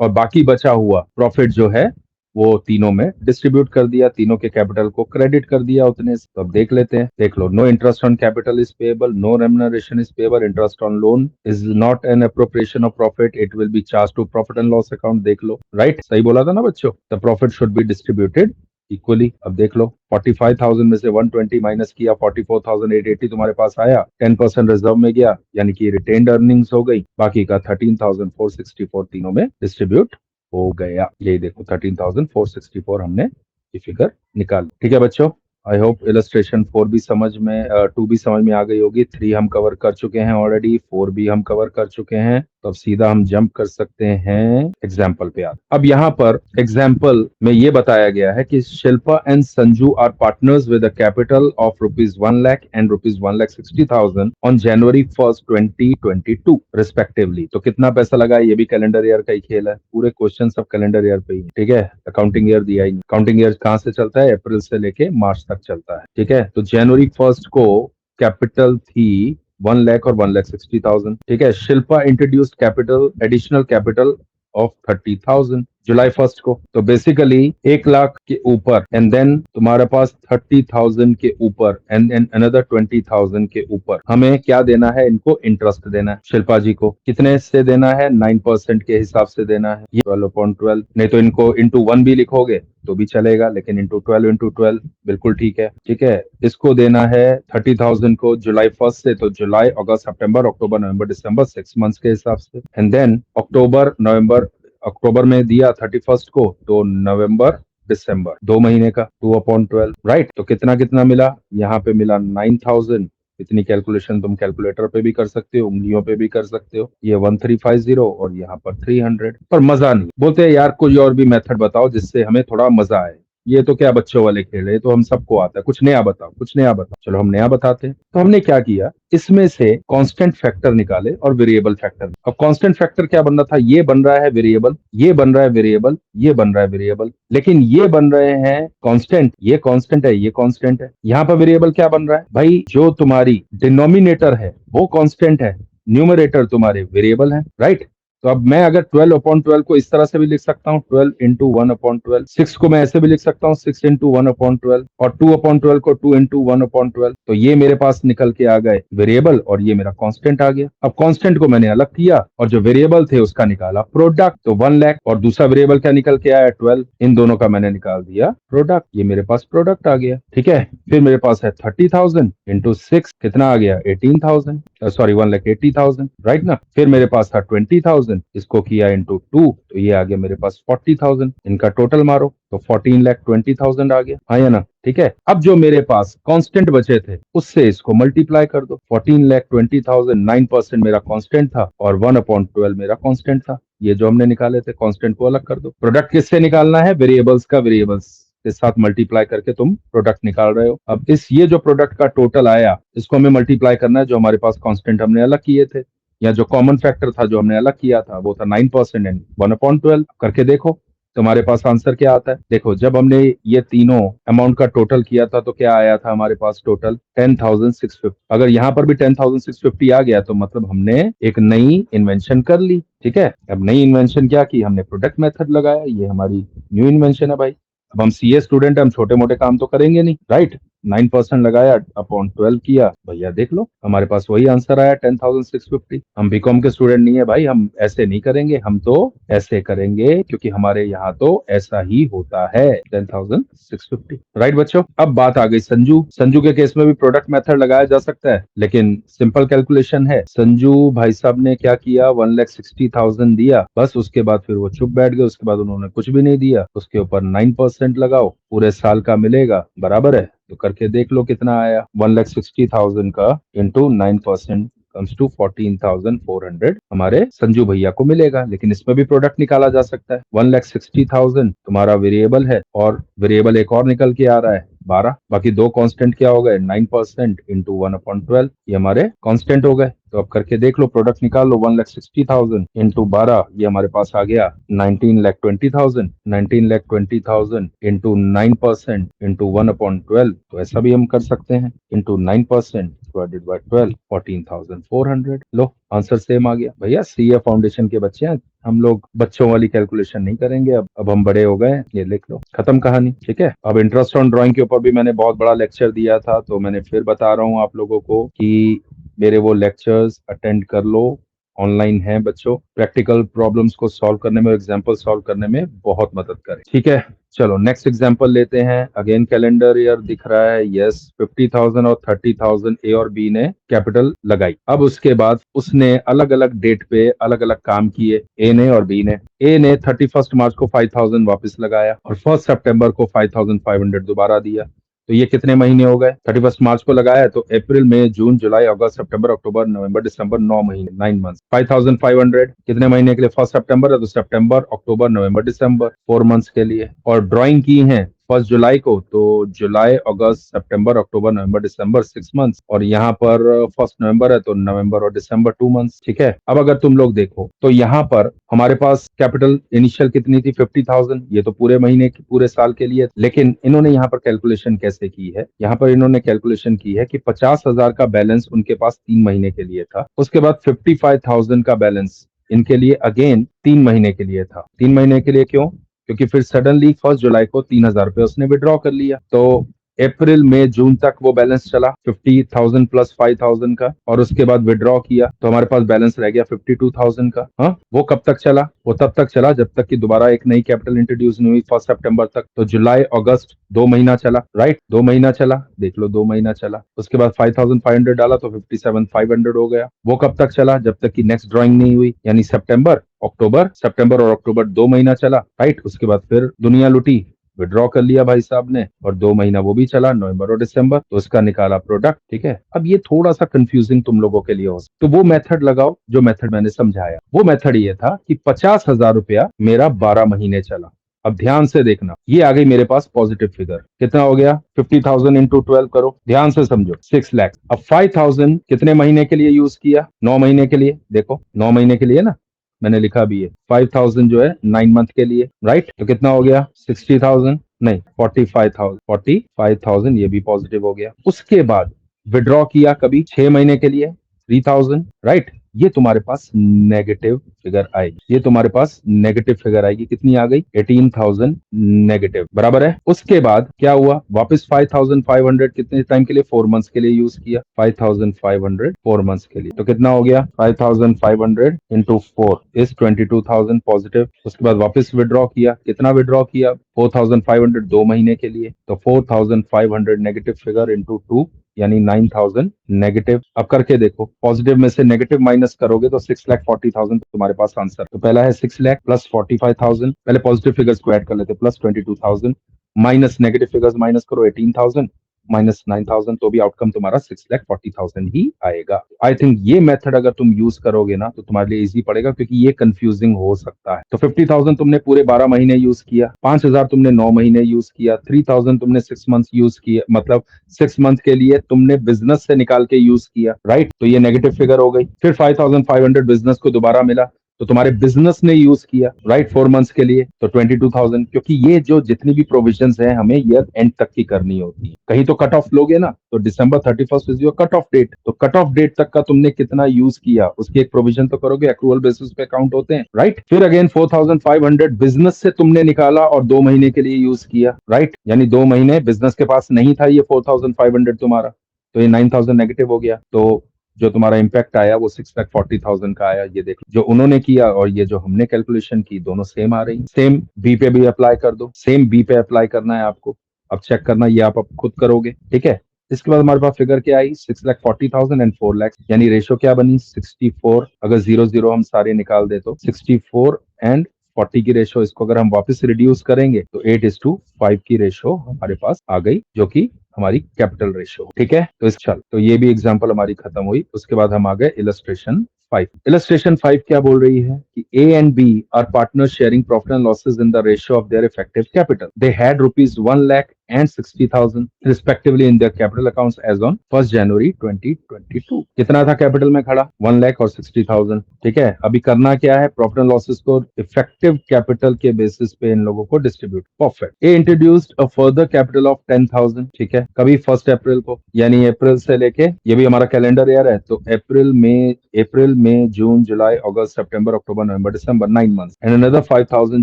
और बाकी बचा हुआ प्रॉफिट जो है वो तीनों में डिस्ट्रीब्यूट कर दिया, तीनों के कैपिटल को क्रेडिट कर दिया उतने से। तो अब देख लेते हैं, देख लो। No interest on capital is payable, no remuneration is payable, interest on loan is not an appropriation of profit, it will be charge to profit and loss account. देख लो, राइट, सही बोला था ना बच्चों। The profit should be distributed equally. अब देख लो, 45,000 में से 120 माइनस किया, 44,880 तुम्हारे पास आया, 10% रिजर्व में गया, यानी कि रिटेन्ड अर्निंग्स हो गई। बाकी का 13,464 तीनों में डिस्ट्रीब्यूट हो गया। यही देखो 13,464 हमने ये फिगर निकाल, ठीक है बच्चों। आई होप इलस्ट्रेशन 4 भी समझ में 2 भी समझ में आ गई होगी। 3 हम कवर कर चुके हैं ऑलरेडी, 4 भी हम कवर कर चुके हैं। तो अब सीधा हम जंप कर सकते हैं एग्जाम्पल पे। अब यहाँ पर एग्जाम्पल में ये बताया गया है कि Shilpa and Sanju are partners with a capital of ₹1 lakh and ₹1,60,000 on January 1st 2022 respectively. तो कितना पैसा लगा, ये भी कैलेंडर ईयर का ही खेल है। पूरे क्वेश्चन सब कैलेंडर ईयर पे ही, ठीक है। अकाउंटिंग ईयर दिया ही नहीं। अकाउंटिंग ईयर कहाँ से चलता है? अप्रैल से लेके मार्च तक चलता है, ठीक है। तो January 1st को कैपिटल थी 1 लाख और 1,60,000, ठीक है। Shilpa introduced capital, additional capital of 30,000 July 1st को। तो बेसिकली 1 लाख के ऊपर एंड देन तुम्हारे पास 30,000 के ऊपर एंड देन अनदर 20,000 के ऊपर हमें क्या देना है? इनको इंटरेस्ट देना है। शिल्पा जी को कितने से देना है? 9% के हिसाब से देना है। ये 12/12, नहीं तो इनको इंटू 1 भी लिखोगे तो भी चलेगा, लेकिन इंटू 12 बिल्कुल ठीक है, ठीक है। इसको देना है 30,000 को जुलाई 1st से, तो जुलाई, अगस्त, सितंबर, अक्टूबर, नवंबर, दिसंबर 6 मंथ्स के हिसाब से। एंड देन अक्टूबर, नवंबर, अक्टूबर में दिया 31st को, तो नवंबर, दिसंबर 2 महीने का 2/12, राइट। तो कितना कितना मिला? यहाँ पे मिला 9,000। इतनी कैलकुलेशन तुम कैलकुलेटर पे भी कर सकते हो, उंगलियों पे भी कर सकते हो। ये 1350 और यहाँ पर 300। पर मजा नहीं, बोलते हैं यार कोई और भी मेथड बताओ जिससे हमें थोड़ा मजा आए। ये तो क्या बच्चों वाले खेल है, तो हम सबको आता है। कुछ नया बताओ, कुछ नया बताओ। चलो हम नया बताते हैं। तो हमने क्या किया, इसमें से कांस्टेंट फैक्टर निकाले और वेरिएबल फैक्टर। अब कांस्टेंट फैक्टर क्या बन रहा था? ये बन रहा है वेरिएबल, ये बन रहा है वेरिएबल, ये बन रहा है वेरिएबल, लेकिन ये बन रहे हैं कांस्टेंट। ये कांस्टेंट है, ये कांस्टेंट है। यहाँ पर वेरिएबल क्या बन रहा है भाई? जो तुम्हारी डिनोमिनेटर है वो कांस्टेंट है, न्यूमरेटर तुम्हारे वेरिएबल है, राइट। तो अब मैं अगर 12/12 को इस तरह से भी लिख सकता हूँ, 12 इंटू 1/12। 6 को मैं ऐसे भी लिख सकता हूँ, 6 इंटू 1/12, और 2/12 को 2 इंटू 1/12। तो ये मेरे पास निकल के आ गए वेरिएबल, और ये मेरा कांस्टेंट आ गया। अब कांस्टेंट को मैंने अलग किया और जो वेरिएबल थे उसका निकाला प्रोडक्ट, तो 1 लाख, और दूसरा वेरिएबल क्या निकल के आया? 12। इन दोनों का मैंने निकाल दिया प्रोडक्ट, ये मेरे पास प्रोडक्ट आ गया, ठीक है। फिर मेरे पास है 30,000 इंटू 6, कितना आ गया? 18,000, सॉरी 1,80,000, राइट ना। फिर मेरे पास था 20,000, इसको किया इंटू 2, तो ये आ गया मेरे पास 40,000। इनका टोटल मारो तो 14,20,000 आ गया, हाँ या ना, ठीक है। अब जो मेरे पास कांस्टेंट बचे थे उससे इसको मल्टीप्लाई कर दो। 14,20,000, 9% मेरा कांस्टेंट था और 1/12 मेरा कांस्टेंट था। ये जो हमने निकाले थे, कांस्टेंट को अलग कर दो। प्रोडक्ट किससे निकालना है? वेरिएबल्स का वेरिएबल्स, के साथ मल्टीप्लाई करके तुम प्रोडक्ट निकाल रहे हो। अब ये जो प्रोडक्ट का टोटल आया इसको हमें मल्टीप्लाई करना है जो हमारे पास कांस्टेंट हमने अलग किए थे, या जो कॉमन फैक्टर था जो हमने अलग किया था वो था 9% एंड 1/12। करके देखो तुम्हारे पास आंसर क्या आता है। देखो जब हमने ये तीनों अमाउंट का टोटल किया था तो क्या आया था हमारे पास टोटल 10,650। अगर यहाँ पर भी 10,650 आ गया तो मतलब हमने एक नई इन्वेंशन कर ली। ठीक है, अब नई इन्वेंशन क्या की, हमने प्रोडक्ट मेथड लगाया, ये हमारी न्यू इन्वेंशन है भाई। अब हम सीए स्टूडेंट है, हम छोटे मोटे काम तो करेंगे नहीं, राइट। 9% लगाया अपॉन 12 किया, भैया देख लो हमारे पास वही आंसर आया 10,650। हम बीकॉम के स्टूडेंट नहीं है भाई, हम ऐसे नहीं करेंगे, हम तो ऐसे करेंगे क्योंकि हमारे यहाँ तो ऐसा ही होता है 10,650। राइट बच्चों, अब बात आ गई संजू के केस में भी प्रोडक्ट मेथड लगाया जा सकता है लेकिन सिंपल कैलकुलेशन है। संजू भाई साहब ने क्या किया, 1,60,000 दिया, बस उसके बाद फिर वो चुप बैठ गए, उसके बाद उन्होंने कुछ भी नहीं दिया, उसके ऊपर 9% लगाओ, पूरे साल का मिलेगा, बराबर है। तो करके देख लो कितना आया, 1,60,000 का इंटू 9% कम्स टू 14,400 हमारे संजू भैया को मिलेगा। लेकिन इसमें भी प्रोडक्ट निकाला जा सकता है। 1,60,000 तुम्हारा वेरिएबल है और वेरिएबल एक और निकल के आ रहा है 12, बाकी दो कांस्टेंट क्या हो गए, 9% इंटू 1/12, ये हमारे कांस्टेंट हो गए। तो अब करके देख लो, प्रोडक्ट निकाल लो, 1,60,000 इंटू 12, ये हमारे पास आ गया 19,20,000, 19,20,000 इंटू 9% इंटू 1/12, तो ऐसा भी हम कर सकते हैं, इंटू 9% डिवाइडेड बाय 12, 14,400। लो आंसर सेम आ गया। भैया सीए फाउंडेशन के बच्चे हैं, हम लोग बच्चों वाली कैलकुलेशन नहीं करेंगे, अब हम बड़े हो गए, ये लिख लो, खत्म कहानी। ठीक है, अब इंटरेस्ट ऑन ड्राइंग के ऊपर भी मैंने बहुत बड़ा लेक्चर दिया था, तो मैंने फिर बता रहा हूँ आप लोगों को कि मेरे वो लेक्चर्स अटेंड कर लो, ऑनलाइन है बच्चों, प्रैक्टिकल प्रॉब्लम्स को सॉल्व करने में, एग्जाम्पल सॉल्व करने में बहुत मदद करे। ठीक है, चलो नेक्स्ट एग्जांपल लेते हैं। अगेन कैलेंडर ईयर दिख रहा है, यस, 50,000 और 30,000 ए और बी ने कैपिटल लगाई। अब उसके बाद उसने अलग अलग डेट पे अलग अलग काम किए, ए ने और बी ने। ए ने 31 मार्च को 5,000 वापस लगाया और 1 सितंबर को 5,500 दोबारा दिया। तो ये कितने महीने हो गए, 31 मार्च को लगाया तो अप्रैल मई जून जुलाई अगस्त सितंबर अक्टूबर नवंबर दिसंबर, 9 महीने, 9 मंथ। 5,500 कितने महीने के लिए, 1 सितंबर है तो सितंबर अक्टूबर नवंबर दिसंबर, 4 मंथ्स के लिए। और ड्राइंग की है 1 जुलाई को, तो जुलाई अगस्त सितंबर अक्टूबर नवंबर दिसंबर, 6 मंथ्स। और यहाँ पर 1 नवंबर है तो नवंबर और दिसंबर, 2 मंथ्स। ठीक है, अब अगर तुम लोग देखो तो यहाँ पर हमारे पास कैपिटल इनिशियल कितनी थी, 50,000, ये तो पूरे महीने की, पूरे साल के लिए। लेकिन इन्होंने यहाँ पर कैलकुलेशन कैसे की है, यहाँ पर इन्होंने कैलकुलेशन की है कि 50,000 का बैलेंस उनके पास 3 महीने के लिए था, उसके बाद 55,000 का बैलेंस इनके लिए अगेन 3 महीने के लिए था। 3 महीने के लिए क्यों, क्योंकि फिर सडनली 1 जुलाई को 3,000 रुपये उसने विड्रॉ कर लिया, तो अप्रैल में जून तक वो बैलेंस चला 50,000 प्लस 5,000 का, और उसके बाद विड्रॉ किया तो हमारे पास बैलेंस रह गया 52,000 का। हाँ, वो कब तक चला, वो तब तक चला जब तक कि दोबारा एक नई कैपिटल इंट्रोड्यूस नहीं हुई 1 सितंबर तक। तो जुलाई अगस्त 2 महीना चला, राइट, 2 महीना चला, देख लो 2 महीना चला। उसके बाद 5,500 डाला तो 57,500 हो गया। वो कब तक चला, जब तक कि नेक्स्ट ड्राइंग नहीं हुई, यानी सितंबर और अक्टूबर 2 महीना चला, राइट। उसके बाद फिर दुनिया लुटी, विड्रॉ कर लिया भाई साहब ने, और 2 महीना वो भी चला, नवंबर और दिसंबर, तो उसका निकाला प्रोडक्ट। ठीक है, अब ये थोड़ा सा कंफ्यूजिंग तुम लोगों के लिए हो, तो वो मेथड लगाओ जो मेथड मैंने समझाया। वो मेथड ये था कि 50,000 रुपया मेरा 12 महीने चला। अब ध्यान से देखना, ये आ गई मेरे पास पॉजिटिव फिगर, कितना हो गया, 50,000 इंटू 12 करो, ध्यान से समझो, 6 लाख। अब 5,000 कितने महीने के लिए यूज किया, 9 महीने के लिए, देखो 9 महीने के लिए ना, मैंने लिखा भी है। 5,000 जो है 9 मंथ के लिए, राइट। तो कितना हो गया, 60,000 नहीं, 45,000, ये भी पॉजिटिव हो गया। उसके बाद विड्रॉ किया कभी 6 महीने के लिए 3,000, राइट। ये तुम्हारे पास नेगेटिव फिगर आएगी, ये तुम्हारे पास नेगेटिव फिगर आएगी, कितनी आ गई, 18,000 नेगेटिव, बराबर है। उसके बाद क्या हुआ, वापस 5,500 कितने टाइम के लिए, 4 मंथ्स के लिए यूज किया, 5,500 4 मंथ्स के लिए, तो कितना हो गया, 5,500 इंटू 4 इज 22,000 पॉजिटिव। उसके बाद वापस विड्रॉ किया, कितना विड्रॉ किया, 4,500 2 महीने के लिए, तो 4,500 नेगेटिव फिगर इंटू 2 यानी 9,000 नेगेटिव। अब करके देखो, पॉजिटिव में से नेगेटिव माइनस करोगे तो 6,40,000 तुम्हारे पास आंसर। तो पहला है 6 लाख प्लस 45,000, पहले पॉजिटिव फिगर्स को ऐड कर लेते, plus 22,000 minus negative figures minus करो 18,000, -9,000 तो भी आउटकम तुम्हारा 6,40,000 ही आएगा। आई थिंक ये मेथड अगर तुम यूज करोगे ना तो तुम्हारे लिए इजी पड़ेगा, क्योंकि ये कंफ्यूजिंग हो सकता है। तो 50,000 तुमने पूरे 12 महीने यूज किया, 5,000 तुमने 9 महीने यूज किया, 3,000 तुमने 6 मंथ यूज किया, मतलब 6 मंथ के लिए तुमने बिजनेस से निकाल के यूज किया, राइट। तो ये नेगेटिव फिगर हो गई। फिर 5,500 बिजनेस को दोबारा मिला तो तुम्हारे बिजनेस ने यूज किया, राइट, 4 मंथ्स के लिए, तो 22,000। क्योंकि ये जो जितनी भी प्रोविजंस हैं हमें ईयर एंड तक की करनी होती है। कहीं तो कट ऑफ लोगे ना, तो December 31st is your cut off date. तो कट ऑफ डेट तक का तुमने कितना यूज किया उसकी एक प्रोविजन तो करोगे, एक्रूअल बेसिस पे काउंट होते हैं, राइट। फिर अगेन 4,500 बिजनेस से तुमने निकाला और 2 महीने के लिए यूज किया, राइट। यानी 2 महीने बिजनेस के पास नहीं था ये 4,500 तुम्हारा, तो ये 9,000 नेगेटिव हो गया। तो जो तुम्हारा इम्पैक्ट आया वो 6,40,000 का आया। ये देखो, जो उन्होंने किया और ये जो हमने कैलकुलेशन की दोनों सेम आ रही। सेम बी पे भी अप्लाई कर दो, सेम बी पे अप्लाई करना है आपको। अब चेक करना, ये आप अब खुद करोगे, ठीक है। इसके बाद हमारे पास फिगर क्या आई, 6,40,000 एंड 4 लाख, यानी रेशो क्या बनी, 64। अगर 0 0 हम सारे निकाल दे तो 64 एंड 40 की रेशो, इसको अगर हम वापस रिड्यूस करेंगे तो 8:5 की रेशो हमारे पास आ गई, जो कि हमारी कैपिटल रेशियो, ठीक है। तो तो ये भी एग्जांपल हमारी खत्म हुई। उसके बाद हम आ गए इलस्ट्रेशन 5। इलस्ट्रेशन 5 क्या बोल रही है कि A and B are partners sharing profit and losses in the ratio of their effective capital. They had ₹1 lakh and 60,000 respectively in their capital accounts as on 1st January 2022। कितना था कैपिटल में खड़ा, 1 लाख और 60,000, ठीक है। अभी करना क्या है, प्रॉफिट एंड लॉसेस को इफेक्टिव कैपिटल के बेसिस पे इन लोगों को distribute. Perfect. A introduced a further capital of 10,000, ठीक है, कभी 1 अप्रैल को, यानी अप्रैल से लेके, ये भी हमारा कैलेंडर ईयर है, तो अप्रैल मई जून जुलाई अगस्त सितंबर अक्टूबर नवंबर दिसंबर 9 मंथ्स एंड अनदर 5,000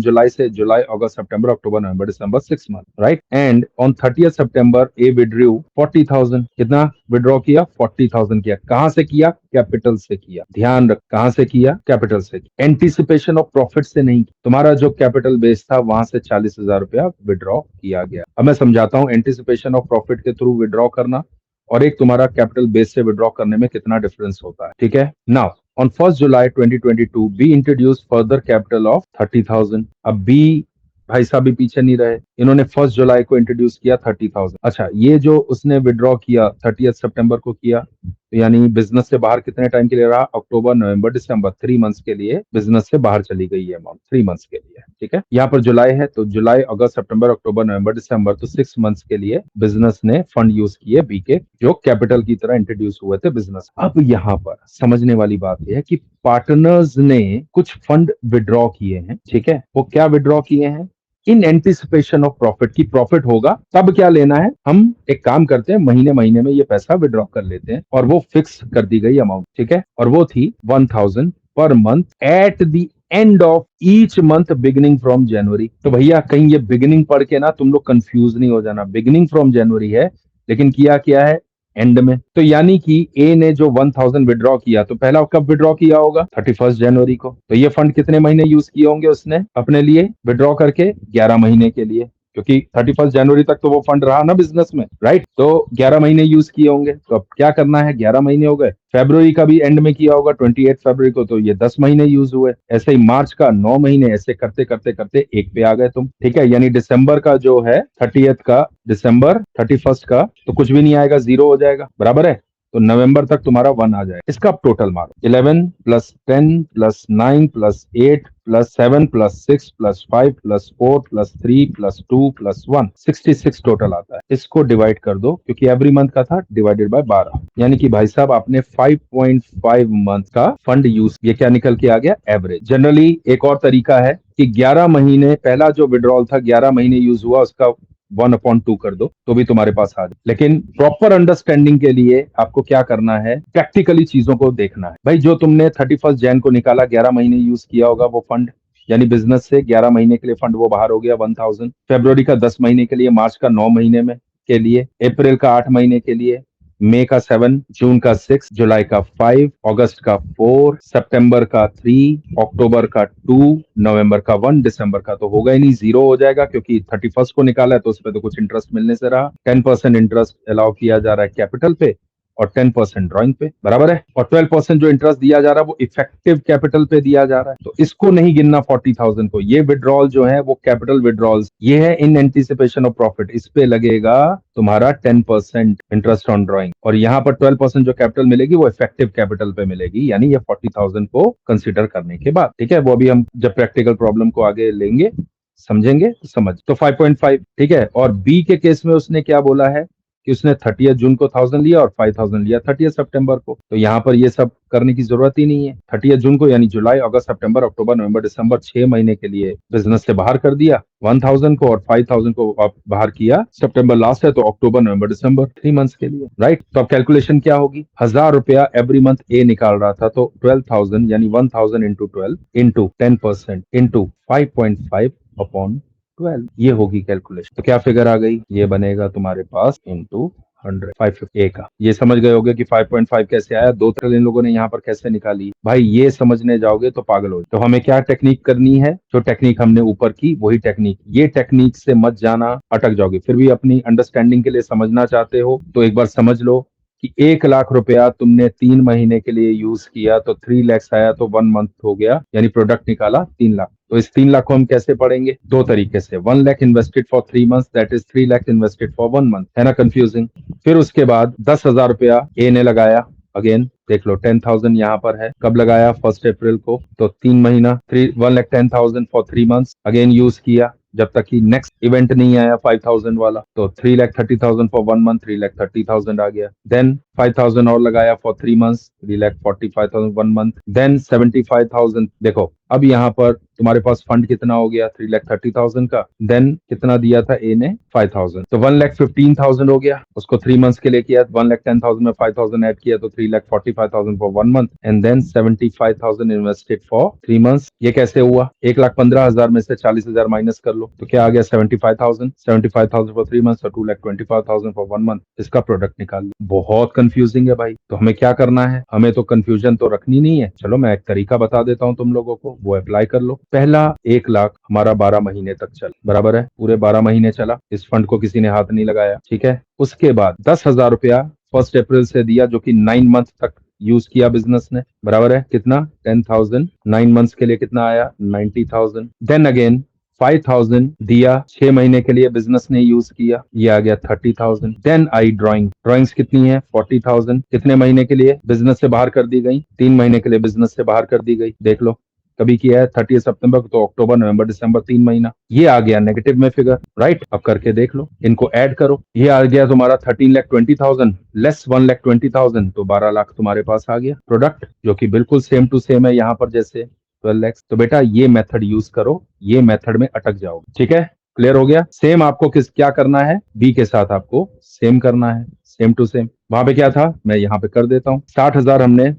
जुलाई से जुलाई अगस्त सितंबर अक्टूबर नवंबर दिसंबर 6 month, right. And on 30th September A withdrew 40,000। कितना विड्रॉ किया, 40,000 किया। कहां से किया, कैपिटल से किया। ध्यान रख, कहां से किया, कैपिटल से। एंटीसिपेशन ऑफ प्रॉफिट से नहीं, तुम्हारा जो कैपिटल बेस था वहां से 40,000 रुपया विड्रॉ किया गया। अब मैं समझाता हूं एंटीसिपेशन ऑफ प्रॉफिट के थ्रू विड्रॉ करना और एक तुम्हारा कैपिटल बेस से विड्रॉ करने में कितना डिफरेंस होता है, ठीक है। Now on 1st July 2022 be introduce further capital of 30,000। अब बी भाई साहब भी पीछे नहीं रहे, इन्होंने 1st जुलाई को इंट्रोड्यूस किया 30,000। अच्छा, ये जो उसने विड्रॉ किया 30th सितंबर को किया, तो यानी बिजनेस से बाहर कितने टाइम के लिए रहा, अक्टूबर नवंबर दिसंबर, 3 मंथ्स के लिए बिजनेस से बाहर चली गई है अमाउंट, 3 मंथ्स के लिए, ठीक है। यहाँ पर जुलाई है तो जुलाई अगस्त सितंबर अक्टूबर नवंबर दिसंबर, तो 6 मंथ्स के लिए बिजनेस ने फंड यूज किए बी के, जो कैपिटल की तरह इंट्रोड्यूस हुए थे बिजनेस। अब यहाँ पर समझने वाली बात यह है कि पार्टनर्स ने कुछ फंड विड्रॉ किए हैं, ठीक है। वो क्या विड्रॉ किए हैं, इन एंटिसिपेशन ऑफ प्रॉफिट की प्रॉफिट होगा तब क्या लेना है, हम एक काम करते हैं, महीने महीने में ये पैसा विड्रॉ कर लेते हैं, और वो फिक्स कर दी गई अमाउंट, ठीक है। और वो थी 1,000 per month at the end of each month beginning from January. तो भैया कहीं ये बिगिनिंग पढ़ के ना तुम लोग कंफ्यूज नहीं हो जाना, बिगिनिंग फ्रॉम जनवरी है, लेकिन किया क्या है, एंड में। तो यानी कि ए ने जो 1,000 विड्रॉ किया, तो पहला कब विड्रॉ किया होगा, 31 जनवरी को। तो ये फंड कितने महीने यूज किए होंगे उसने अपने लिए विड्रॉ करके, 11 महीने के लिए, क्योंकि 31 जनवरी तक तो वो फंड रहा ना बिजनेस में, राइट। तो 11 महीने यूज किए होंगे। तो अब क्या करना है, 11 महीने हो गए। फरवरी का भी एंड में किया होगा 28 फरवरी को, तो ये 10 महीने यूज हुए। ऐसे ही मार्च का 9 महीने, ऐसे करते करते करते एक पे आ गए तुम, ठीक है। यानी दिसंबर का जो है 30th का, दिसंबर 31st का तो कुछ भी नहीं आएगा, 0 हो जाएगा, बराबर है। तो नवंबर तक तुम्हारा 1 आ जाएगा। इसका टोटल मार्क 11 + 10 + 9 + 8 + 7 + 6 + 5 + 4 + 3 + 2 + 1, 66 टोटल आता है। इसको डिवाइड कर दो, क्योंकि एवरी मंथ का था, डिवाइडेड बाय 12, यानी कि भाई साहब आपने 5.5 मंथ का फंड यूज, ये क्या निकल के आ गया, एवरेज। जनरली एक और तरीका है कि 11 महीने, पहला जो विड्रॉल था 11 महीने यूज हुआ, उसका 1/2 कर दो तो भी तुम्हारे पास आ जाए। लेकिन प्रॉपर अंडरस्टैंडिंग के लिए आपको क्या करना है, प्रैक्टिकली चीजों को देखना है। भाई जो तुमने 31 जैन को निकाला, 11 महीने यूज किया होगा वो फंड, यानी बिजनेस से 11 महीने के लिए फंड वो बाहर हो गया 1,000, फरवरी का 10 महीने के लिए, मार्च का 9 महीने में के लिए, अप्रैल का 8 महीने के लिए, मई का 7, जून का 6, जुलाई का 5, अगस्त का 4, सितंबर का 3, अक्टूबर का 2, नवंबर का 1, दिसंबर का तो होगा ही नहीं, 0 हो जाएगा, क्योंकि 31 को निकाला है तो उस पर तो कुछ इंटरेस्ट मिलने से रहा। 10% इंटरेस्ट अलाउ किया जा रहा है कैपिटल पे, और 10% ड्राइंग पे, बराबर है। और 12% जो इंटरेस्ट दिया जा रहा है वो इफेक्टिव कैपिटल पे दिया जा रहा है, तो इसको नहीं गिनना 40,000 को। ये विड्रॉल जो है वो कैपिटल विड्रॉल्स, ये है इन एंटिसिपेशन ऑफ प्रॉफिट, इस पे लगेगा तुम्हारा 10% इंटरेस्ट ऑन ड्राइंग, और यहाँ पर 12% जो कैपिटल मिलेगी वो इफेक्टिव कैपिटल पे मिलेगी, यानी ये 40,000 को कंसिडर करने के बाद, ठीक है। वो अभी हम जब प्रैक्टिकल प्रॉब्लम को आगे लेंगे समझेंगे तो समझ। तो 5.5, ठीक है। और बी के केस में उसने क्या बोला है कि उसने 30 जून को 1000 लिया और 5000 लिया 30 सितंबर को, तो यहाँ पर ये सब करने की जरूरत ही नहीं है। 30 जून को यानी जुलाई, अगस्त, सितंबर, अक्टूबर, नवंबर, दिसंबर 6 महीने के लिए बिजनेस से बाहर कर दिया 1000 को, और 5000 को आप बाहर किया, सितंबर लास्ट है तो अक्टूबर, नवंबर, दिसंबर 3 मंथ्स के लिए, राइट। तो अब कैलकुलेशन क्या होगी, 1000 रुपया एवरी मंथ ए निकाल रहा था, तो 12,000 यानी 1000 इंटू 12 इंटू 10% इंटू 5.5 अपॉन 12, ये होगी कैलकुलेशन। तो क्या फिगर आ गई, ये बनेगा तुम्हारे पास इंटू 100, 550 ए का। ये समझ गए होगे कि 5.5 कैसे आया, 2 ट्रिलियन इन लोगों ने यहाँ पर कैसे निकाली। भाई ये समझने जाओगे तो पागल हो। तो हमें क्या टेक्निक करनी है, जो टेक्निक हमने ऊपर की वही टेक्निक, ये टेक्निक से मत जाना, अटक जाओगे। फिर भी अपनी अंडरस्टैंडिंग के लिए समझना चाहते हो तो एक बार समझ लो कि 1 लाख रुपया तुमने 3 महीने के लिए यूज किया तो 3 लाख आया, तो 1 मंथ हो गया, यानी प्रोडक्ट निकाला 3 लाख। तो इस 3 लाख को हम कैसे पढ़ेंगे, 2 तरीके से। 1 lakh invested for 3 months, that is 3 lakh invested for 1 month, है ना कंफ्यूजिंग। फिर उसके बाद 10,000 रुपया ए ने लगाया, अगेन देख लो 10,000 यहाँ पर है, कब लगाया 1 अप्रैल को, तो 3 महीना 1,10,000 फॉर 3 मंथ्स, अगेन यूज किया जब तक कि नेक्स्ट इवेंट नहीं आया 5,000 वाला, तो 3,30,000 फॉर 1 मंथ, 3,30,000 आ गया। देन 5,000 और लगाया फॉर 3 मंथ्स, 3,45,000 1 मंथ, देन 75,000। देखो अब यहाँ पर तुम्हारे पास फंड कितना हो गया 3,30,000 का, देन कितना दिया था ए ने 5,000, तो 1,15,000 हो गया, उसको 3 मंथ्स के लिए किया, 1,10,000 में 5,000 ऐड किया तो 3,45,000 for 1 month, and then 75,000 invested for 3 months. ये कैसे हुआ, 1,15,000 में से 40,000 माइनस कर लो तो क्या आ गया 75,000 फॉर 3 मंथ्स और 2,25,000 फॉर 1 मंथ, इसका प्रोडक्ट निकाल लो। बहुत कंफ्यूजिंग है भाई, तो हमें क्या करना है, हमें तो कंफ्यूजन तो रखनी नहीं है। चलो मैं एक तरीका बता देता हूँ तुम लोगों को, वो अप्लाई कर लो। पहला 1 लाख हमारा 12 महीने तक चल, बराबर है, पूरे 12 महीने चला, इस फंड को किसी ने हाथ नहीं लगाया, ठीक है। उसके बाद 10,000 रुपया 1 अप्रैल से दिया, जो कि 9 मंथ तक यूज किया बिजनेस ने, बराबर है, कितना 10,000, 9 मंथ्स के लिए कितना आया 90,000। देन अगेन 5,000 दिया 6 महीने के लिए बिजनेस ने यूज किया, ये आ गया 30,000। देन आई ड्राइंग्स कितनी है 40,000, कितने महीने के लिए बिजनेस से बाहर कर दी गई, 3 महीने के लिए बिजनेस से बाहर कर दी गई। देख लो कभी किया है 30 सितंबर, तो अक्टूबर, नवंबर, दिसंबर 3 महीना, ये आ गया नेगेटिव में फिगर, राइट। अब करके देख लो, इनको ऐड करो, ये आ गया तुम्हारा 13,20,000 लेस 1,20,000, तो 12 लाख तुम्हारे पास आ गया प्रोडक्ट, जो कि बिल्कुल सेम टू सेम है यहाँ पर जैसे 12 लाख। तो बेटा ये मेथड यूज करो, ये मेथड में अटक जाओगे, ठीक है, क्लियर हो गया। सेम आपको क्या करना है, बी के साथ आपको सेम करना है, सेम टू सेम। वहां पे क्या था मैं यहाँ पे कर देता हूँ, 60,000 हमने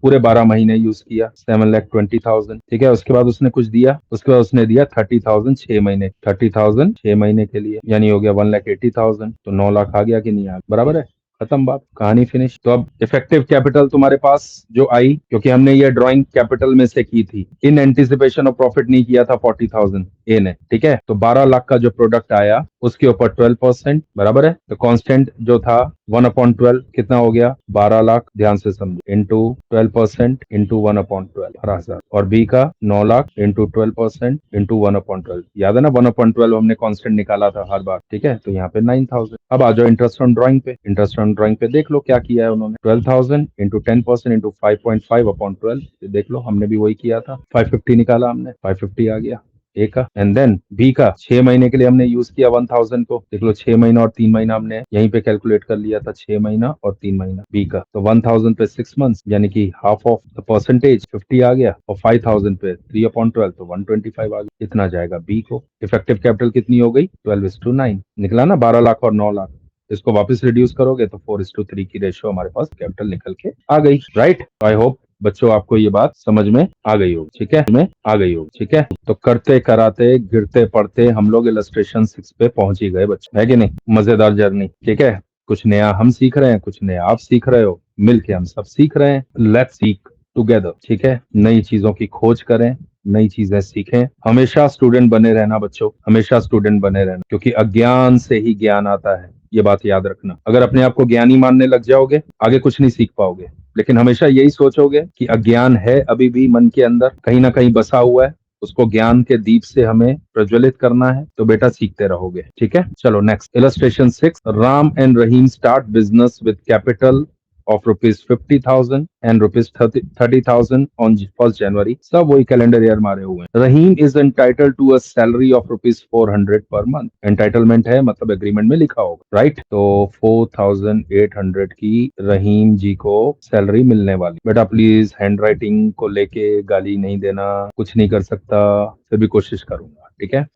पूरे 12 महीने यूज किया, 7,20,000, ठीक है। उसके बाद उसने कुछ दिया, उसके बाद उसने दिया 30,000 6 महीने, 30,000 6 महीने के लिए, यानी हो गया 1,80,000, तो 9 लाख आ गया कि नहीं आ गया, बराबर है, खत्म बात, कहानी फिनिश। तो अब इफेक्टिव कैपिटल तुम्हारे पास जो आई, क्योंकि हमने ये ड्राइंग कैपिटल में से की थी, इन एंटिसिपेशन ऑफ प्रॉफिट नहीं किया था 40,000 ए ने, ठीक है। तो 12 लाख का जो प्रोडक्ट आया उसके ऊपर 12%, बराबर है। तो कांस्टेंट जो था 1/12 कितना हो गया 12 लाख, ध्यान से समझो, इंटू 12% इंटू 1/12 12,000, और बी का 9 लाख इंटू 12% इंटू 1/12, याद है ना 1/12 हमने कांस्टेंट निकाला था हर बार, ठीक है। तो यहाँ पे 9,000। अब आ जाओ इंटरेस्ट ऑन ड्राइंग पे, इंटरेस्ट ऑन ड्राइंग पे देख लो क्या किया है उन्होंने, 12,000 इंटू 10% इंटू 5.5/12, देख लो हमने भी वही किया था, 550 निकाला हमने, 550 आ गया ए का। एंड देन बी का 6 महीने के लिए हमने यूज किया 1,000 को, देख लो 6 महीना और 3 महीना हमने यहीं पे कैलकुलेट कर लिया था, 6 महीना और 3 महीना बी का। तो 1,000 पे 6 मंथ्स, यानी कि हाफ ऑफ द परसेंटेज 50 आ गया, और 5,000 पे 3/12 तो 125 आ गया, कितना जाएगा बी को। इफेक्टिव कैपिटल कितनी हो गई 12:9 निकला ना, 12 लाख और 9 लाख, इसको वापस रिड्यूस करोगे तो 4:3 की रेशियो हमारे पास कैपिटल निकल के आ गई, राइट। आई होप बच्चों आपको ये बात समझ में आ गई होगी, ठीक है, में आ गई होगी, ठीक है। तो करते कराते गिरते पड़ते हम लोग इलस्ट्रेशन 6 पे पहुंच ही गए बच्चों, है कि नहीं, मजेदार जर्नी, ठीक है। कुछ नया हम सीख रहे हैं, कुछ नया आप सीख रहे हो, मिलके हम सब सीख रहे हैं, लेट्स सीक टुगेदर, ठीक है। नई चीजों की खोज करें, नई चीजें सीखें, हमेशा स्टूडेंट बने रहना बच्चों, हमेशा स्टूडेंट बने रहना, क्योंकि अज्ञान से ही ज्ञान आता है, ये बात याद रखना। अगर अपने आप को ज्ञानी मानने लग जाओगे, आगे कुछ नहीं सीख पाओगे, लेकिन हमेशा यही सोचोगे कि अज्ञान है अभी भी मन के अंदर कहीं ना कहीं बसा हुआ है, उसको ज्ञान के दीप से हमें प्रज्वलित करना है, तो बेटा सीखते रहोगे। ठीक है, चलो next illustration 6। Ram and Rahim start business with capital of rupees 50,000 and rupees 30,000 on 1st January. सब वही कैलेंडर ईयर मारे हुए हैं। रहीम is entitled to a salary of rupees 400 per month. Entitlement है मतलब एग्रीमेंट में लिखा होगा, राइट? तो 4,800 की रहीम जी को सैलरी मिलने वाली। बेटा प्लीज हैंड राइटिंग को लेके गाली नहीं देना, कुछ नहीं कर सकता, फिर भी कोशिश करूंगा। ठीक है।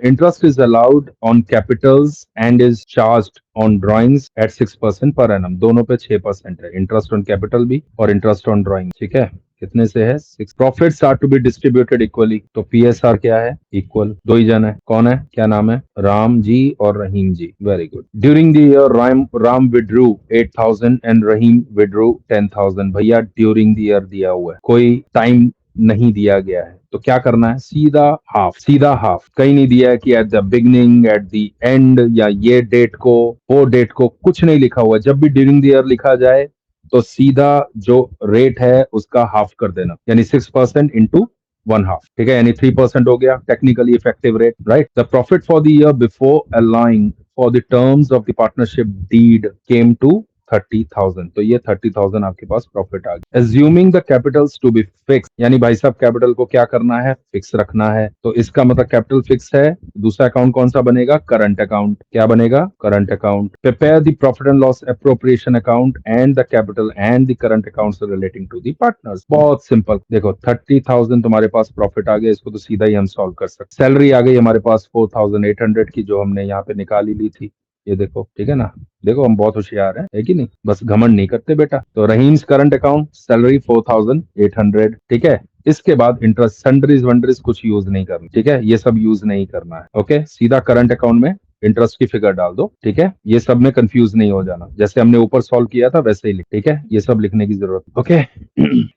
Interest is allowed on capitals and is charged on drawings at 6% per annum. दोनों पे 6% है, इंटरेस्ट ऑन कैपिटल भी और इंटरेस्ट ऑन ड्राइंग। ठीक है, कितने से है? 6। Profits are to be distributed equally. तो पीएसआर क्या है? इक्वल। दो ही जन है, कौन है, क्या नाम है? राम जी और Rahim ji. Very good. During the year Ram withdrew 8,000 and Rahim withdrew 10,000। भैया ड्यूरिंग द ईयर दिया हुआ है, कोई टाइम नहीं दिया गया है, तो क्या करना है? सीधा हाफ, सीधा हाफ। कहीं नहीं दिया है कि at the beginning, at the end, या ये डेट को, वो डेट को, कुछ नहीं लिखा हुआ। जब भी ड्यूरिंग द ईयर लिखा जाए तो सीधा जो रेट है उसका हाफ कर देना, यानी 6% इंटू 1/2। ठीक है, यानी 3% हो गया technically effective rate, right? The profit for the year before allowing for the terms of the partnership deed came to 30,000। तो ये 30,000 आपके पास प्रॉफिट आ गया। Assuming the capitals to be fix, यानी भाई साहब कैपिटल को क्या करना है? फिक्स रखना है। तो इसका मतलब कैपिटल फिक्स है। दूसरा अकाउंट कौन सा बनेगा? Current account. क्या बनेगा? Current account. Prepare the profit and loss appropriation account and the capital and the current accounts relating to the partners. बहुत सिंपल। देखो 30,000 तुम्हारे पास प्रॉफिट आ गया, इसको तो सीधा ही हम सॉल्व कर सकते। सैलरी आ गई हमारे पास 4,800 की, जो हमने यहाँ पे निकाल ही ली थी। ये देखो, ठीक है ना? देखो हम बहुत होशियार हैं, है कि नहीं? बस घमंड नहीं करते बेटा। तो रहीम्स करंट अकाउंट सैलरी 4,800। ठीक है, इसके बाद इंटरेस्ट, सन्ड्रीज वंड्रीज कुछ यूज नहीं करना। ठीक है, ये सब यूज नहीं करना है। ओके, सीधा करंट अकाउंट में इंटरेस्ट की फिगर डाल दो। ठीक है, ये सब में कंफ्यूज नहीं हो जाना, जैसे हमने ऊपर सॉल्व किया था वैसे ही लिख। ठीक है, ये सब लिखने की जरूरत। ओके,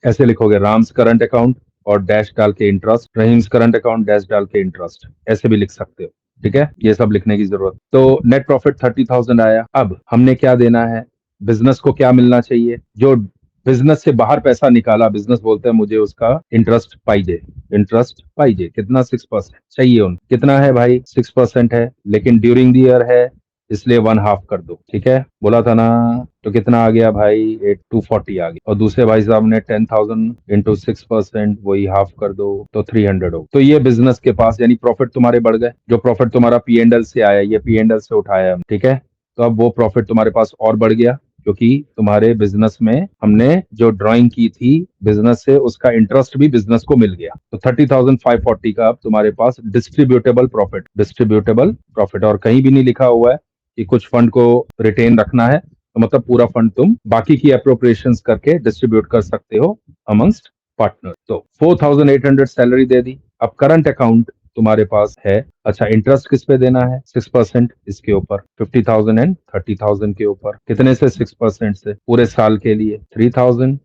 ऐसे लिखोगे राम्स करंट अकाउंट और डैश डाल के interest, Rahim's current account dash डाल के इंटरेस्ट, ऐसे भी लिख सकते हो। ठीक है, ये सब लिखने की जरूरत। तो नेट प्रॉफिट 30,000 आया। अब हमने क्या देना है? बिजनेस को क्या मिलना चाहिए? जो बिजनेस से बाहर पैसा निकाला, बिजनेस बोलते हैं मुझे उसका इंटरेस्ट पाइजे। इंटरेस्ट पाइजे कितना? 6% चाहिए उन। कितना है भाई? 6% है, लेकिन ड्यूरिंग द ईयर है इसलिए 1/2 कर दो। ठीक है, बोला था ना? तो कितना आ गया भाई? 240 आ गया। और दूसरे भाई साहब ने 10,000 इंटू 6%, वही हाफ कर दो तो 300 हो। तो ये बिजनेस के पास, यानी प्रॉफिट तुम्हारे बढ़ गए। जो प्रॉफिट तुम्हारा पी&एल से आया, ये पी&एल से उठाया हम। ठीक है, तो अब वो प्रॉफिट तुम्हारे पास और बढ़ गया, क्योंकि तुम्हारे बिजनेस में हमने जो ड्राइंग की थी बिजनेस से, उसका इंटरेस्ट भी बिजनेस को मिल गया। तो 30,540 का अब तुम्हारे पास डिस्ट्रीब्यूटेबल प्रॉफिट, डिस्ट्रीब्यूटेबल प्रॉफिट। और कहीं भी नहीं लिखा हुआ है कि कुछ फंड को रिटेन रखना है, तो मतलब पूरा फंड तुम बाकी की अप्रोप्रिएशंस करके डिस्ट्रीब्यूट कर सकते हो अमंगस्ट पार्टनर। तो 4,800 सैलरी दे दी। अब करंट अकाउंट तुम्हारे पास है। अच्छा, इंटरेस्ट किस पे देना है? 6% इसके ऊपर, 50,000 एंड 30,000 के ऊपर। कितने से? 6% से। पूरे साल के लिए 3,000,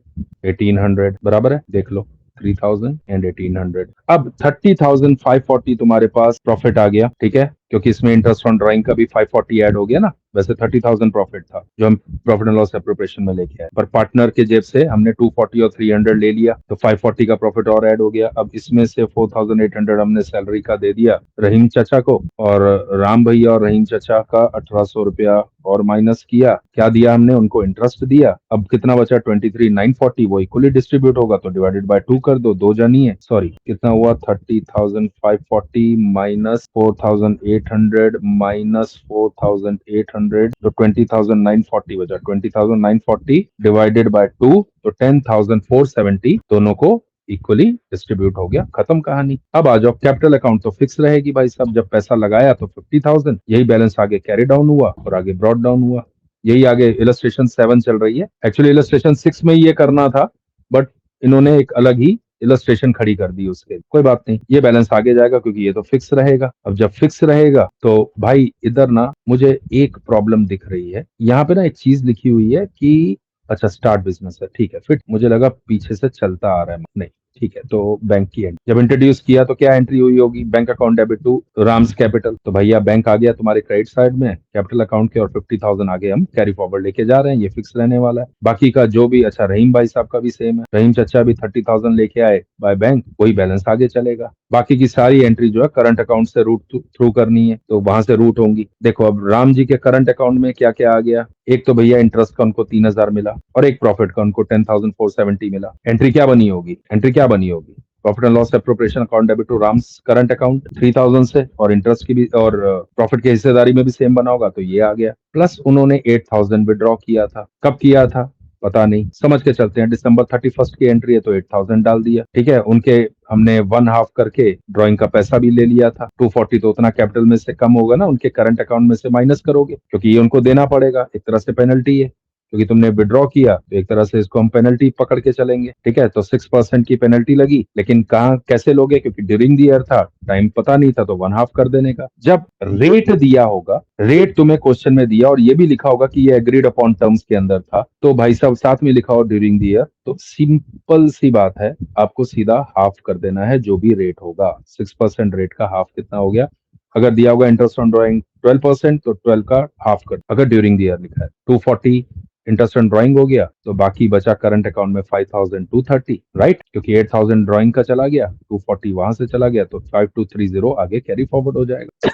1,800 बराबर है, देख लो 3,000 एंड 1,800। अब 30,540 तुम्हारे पास प्रॉफिट आ गया। ठीक है, क्योंकि इसमें इंटरेस्ट ऑन ड्राइंग का भी 540 ऐड हो गया ना। वैसे 30,000 प्रॉफिट था जो हम प्रॉफिट एंड लॉस एप्रोप्रिएशन में लेके आए, पर पार्टनर के जेब से हमने 240 और 300 ले लिया, तो 540 का प्रॉफिट और ऐड हो गया। अब इसमें से 4,800 हमने सैलरी का दे दिया रहीम चाचा को, और राम भैया और रहीम चाचा का 1,800 रुपया और माइनस किया। क्या दिया हमने? उनको इंटरेस्ट दिया। अब कितना बचा? 23,940। वो इक्वली डिस्ट्रीब्यूट होगा, तो डिवाइडेड बाय 2 कर दो, दो जानी है। सॉरी, कितना हुआ? 30,540 माइनस 4,800 माइनस 4,800, तो 20,940 बचा। 20,940 डिवाइडेड बाय 2, तो 10,470 दोनों को इक्वली डिस्ट्रीब्यूट हो गया। खत्म कहानी। अब आ जाओ, कैपिटल अकाउंट तो फिक्स रहेगी भाई साहब। जब पैसा लगाया तो 50,000, यही बैलेंस आगे कैरी डाउन हुआ और आगे ब्रॉड डाउन हुआ। यही आगे इलस्ट्रेशन 7 चल रही है। एक्चुअली इलस्ट्रेशन 6 में ये करना था, बट इन्होंने एक अलग ही इलस्ट्रेशन खड़ी कर दी उसके। कोई बात नहीं, ये बैलेंस आगे जाएगा क्योंकि ये तो फिक्स रहेगा। अब जब फिक्स रहेगा तो भाई इधर ना मुझे एक प्रॉब्लम दिख रही है। यहाँ पे ना एक चीज लिखी हुई है कि अच्छा स्टार्ट बिजनेस है, ठीक है, फिट। मुझे लगा पीछे से चलता आ रहा है, नहीं, ठीक है, तो बैंक की एंट्री जब इंट्रोड्यूस किया तो क्या एंट्री हुई होगी, bank account debit to Ram's capital. तो भैया बैंक आ गया तुम्हारे क्रेडिट साइड में कैपिटल अकाउंट के, और 50,000 आगे हम कैरी फॉरवर्ड लेके जा रहे हैं, ये फिक्स रहने वाला है। बाकी का जो भी, अच्छा रहीम भाई साहब का भी सेम है, रहीम चचा भी 30,000 लेके आए बाय बैंक, वही बैलेंस आगे चलेगा। बाकी की सारी एंट्री जो है करंट अकाउंट से रूट थ्रू करनी है, तो वहां से रूट होंगी। देखो अब राम जी के करंट अकाउंट में क्या क्या आ गया, एक तो भैया इंटरेस्ट का उनको 3,000 मिला, और एक प्रॉफिट का उनको 10,470 मिला। एंट्री क्या बनी होगी, एंट्री क्या बनी होगी, profit and loss appropriation account debit to Ram's current account 3,000 से, और इंटरेस्ट की भी और प्रॉफिट की हिस्सेदारी में भी सेम बना होगा, तो ये आ गया। प्लस उन्होंने 8,000 विड्रॉ किया था, कब किया था पता नहीं, समझ के चलते हैं, दिसंबर 31 की एंट्री है तो 8,000 डाल दिया, ठीक है। उनके हमने 1/2 करके ड्राइंग का पैसा भी ले लिया था, 240, तो उतना कैपिटल में से कम होगा ना, उनके करंट अकाउंट में से माइनस करोगे, क्योंकि ये उनको देना पड़ेगा, एक तरह से पेनल्टी है, क्योंकि तुमने विड्रॉ किया, तो एक तरह से इसको हम पेनल्टी पकड़ के चलेंगे, ठीक है। तो 6% की पेनल्टी लगी, लेकिन कहाँ कैसे लोगे, क्योंकि ड्यूरिंग द ईयर था, टाइम पता नहीं था, तो 1/2 कर देने का। जब रेट दिया होगा, रेट तुम्हें क्वेश्चन में दिया और ये भी लिखा होगा कि ये एग्रीड अपॉन टर्म्स के अंदर था, तो भाई साहब साथ में लिखा हो ड्यूरिंग द ईयर, तो सिंपल सी बात है, आपको सीधा हाफ कर देना है जो भी रेट होगा। 6% रेट का हाफ कितना हो गया, अगर दिया होगा इंटरेस्ट ऑन ड्राइंग 12%, तो 12 का हाफ कर, अगर ड्यूरिंग द ईयर लिखा है 240 इंटरेस्ट ऑन ड्राइंग हो गया, तो बाकी बचा करंट अकाउंट में 5,230, राइट, क्योंकि 8,000 ड्राइंग का चला गया, 240 वहां से चला गया, तो 5,230 आगे कैरी फॉरवर्ड हो जाएगा।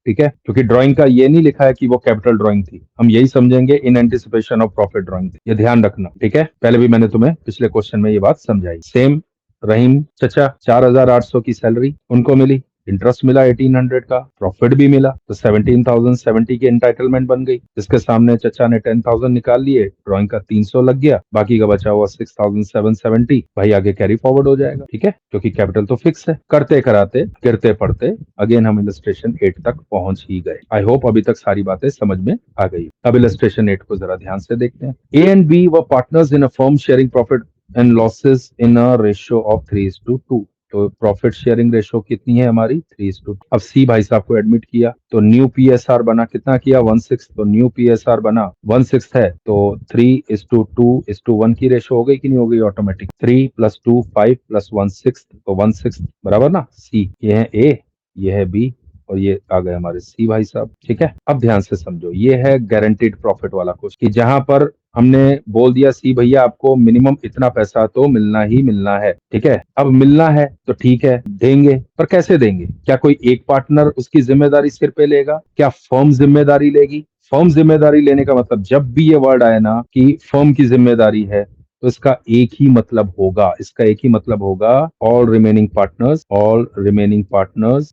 ठीक है, क्योंकि ड्राइंग का ये नहीं लिखा है कि वो कैपिटल ड्राइंग थी, हम यही समझेंगे in anticipation of profit drawing थी, ये ध्यान रखना, ठीक है। पहले भी मैंने तुम्हें पिछले क्वेश्चन में ये बात समझाई। सेम रहीम चचा 4,800 की सैलरी उनको मिली, इंटरेस्ट मिला 1,800 का, प्रॉफिट भी मिला, तो 17,070 की एंटाइटलमेंट बन गई, जिसके सामने चचा ने 10,000 निकाल लिए, ड्राइंग का 300 लग गया, बाकी का बचा हुआ 6,770, भाई आगे कैरी फॉरवर्ड हो जाएगा, ठीक है, क्योंकि कैपिटल तो फिक्स है। करते कराते गिरते पड़ते अगेन हम इलस्ट्रेशन 8 तक पहुंच ही गए। आई होप अभी तक सारी बातें समझ में आ गई। अब इलस्ट्रेशन 8 को जरा ध्यान से देखते हैं। A and B were partners in a firm sharing profit and losses in a ratio of 3:2। तो प्रॉफिट शेयरिंग रेशो कितनी है हमारी, 3:2। अब सी भाई साहब को एडमिट किया, तो न्यू पीएसआर बना, कितना किया, 1/6, तो न्यू पीएसआर बना 1/6 है, तो 3:2:1 की रेशो हो गई कि नहीं हो गई ऑटोमेटिक, 3 + 2 5 + 1/6, तो 1/6 बराबर ना। सी ये है ए, ये है बी, और ये आ गए हमारे सी भाई साहब, ठीक है। अब ध्यान से समझो, ये है गारंटीड प्रॉफिट वाला क्वेश्चन, कि जहां पर हमने बोल दिया सी भैया आपको मिनिमम इतना पैसा तो मिलना ही मिलना है, ठीक है। अब मिलना है तो ठीक है देंगे, पर कैसे देंगे, क्या कोई एक पार्टनर उसकी जिम्मेदारी सिर पे लेगा, क्या फर्म जिम्मेदारी लेगी। फर्म जिम्मेदारी लेने का मतलब, जब भी ये वर्ड आए ना कि फर्म की जिम्मेदारी है, तो इसका एक ही मतलब होगा, इसका एक ही मतलब होगा, all remaining partners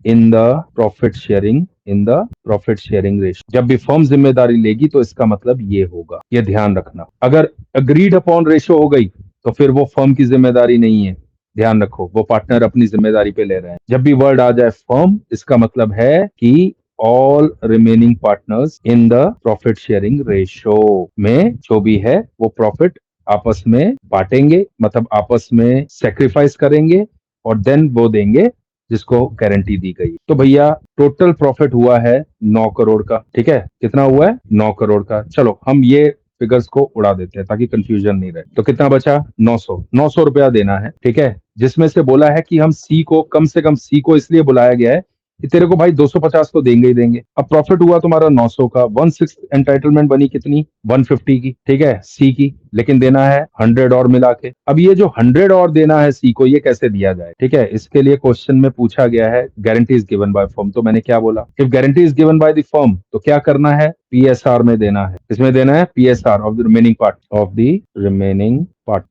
in the profit sharing ratio. जब भी फर्म जिम्मेदारी लेगी तो इसका मतलब ये होगा, ये ध्यान रखना। अगर अग्रीड अपॉन रेशियो हो गई तो फिर वो फर्म की जिम्मेदारी नहीं है, ध्यान रखो, वो पार्टनर अपनी जिम्मेदारी पे ले रहे हैं। जब भी वर्ड आ जाए फर्म, इसका मतलब है कि all remaining partners in the profit sharing ratio में जो भी है वो प्रॉफिट आपस में बांटेंगे, मतलब आपस में सेक्रीफाइस करेंगे, और देन वो देंगे जिसको गारंटी दी गई। तो भैया टोटल प्रॉफिट हुआ है 9 करोड़ का, ठीक है, कितना हुआ है, 9 करोड़ का। चलो हम ये फिगर्स को उड़ा देते हैं ताकि कंफ्यूजन नहीं रहे। तो कितना बचा, 900 रुपया देना है, ठीक है, जिसमें से बोला है कि हम सी को, कम से कम सी को इसलिए बुलाया गया है कि तेरे को भाई 250 तो देंगे ही देंगे। अब प्रॉफिट हुआ तुम्हारा 900 का, 1/6 एंटाइटलमेंट बनी कितनी, 150 की, ठीक है, सी की, लेकिन देना है 100 और मिला के। अब ये जो 100 और देना है सी को, ये कैसे दिया जाए, ठीक है, इसके लिए क्वेश्चन में पूछा गया है guarantee is given by firm, तो मैंने क्या बोला, if guarantee is given by the firm तो क्या करना है, पीएसआर में देना है, इसमें देना है PSR of the remaining part.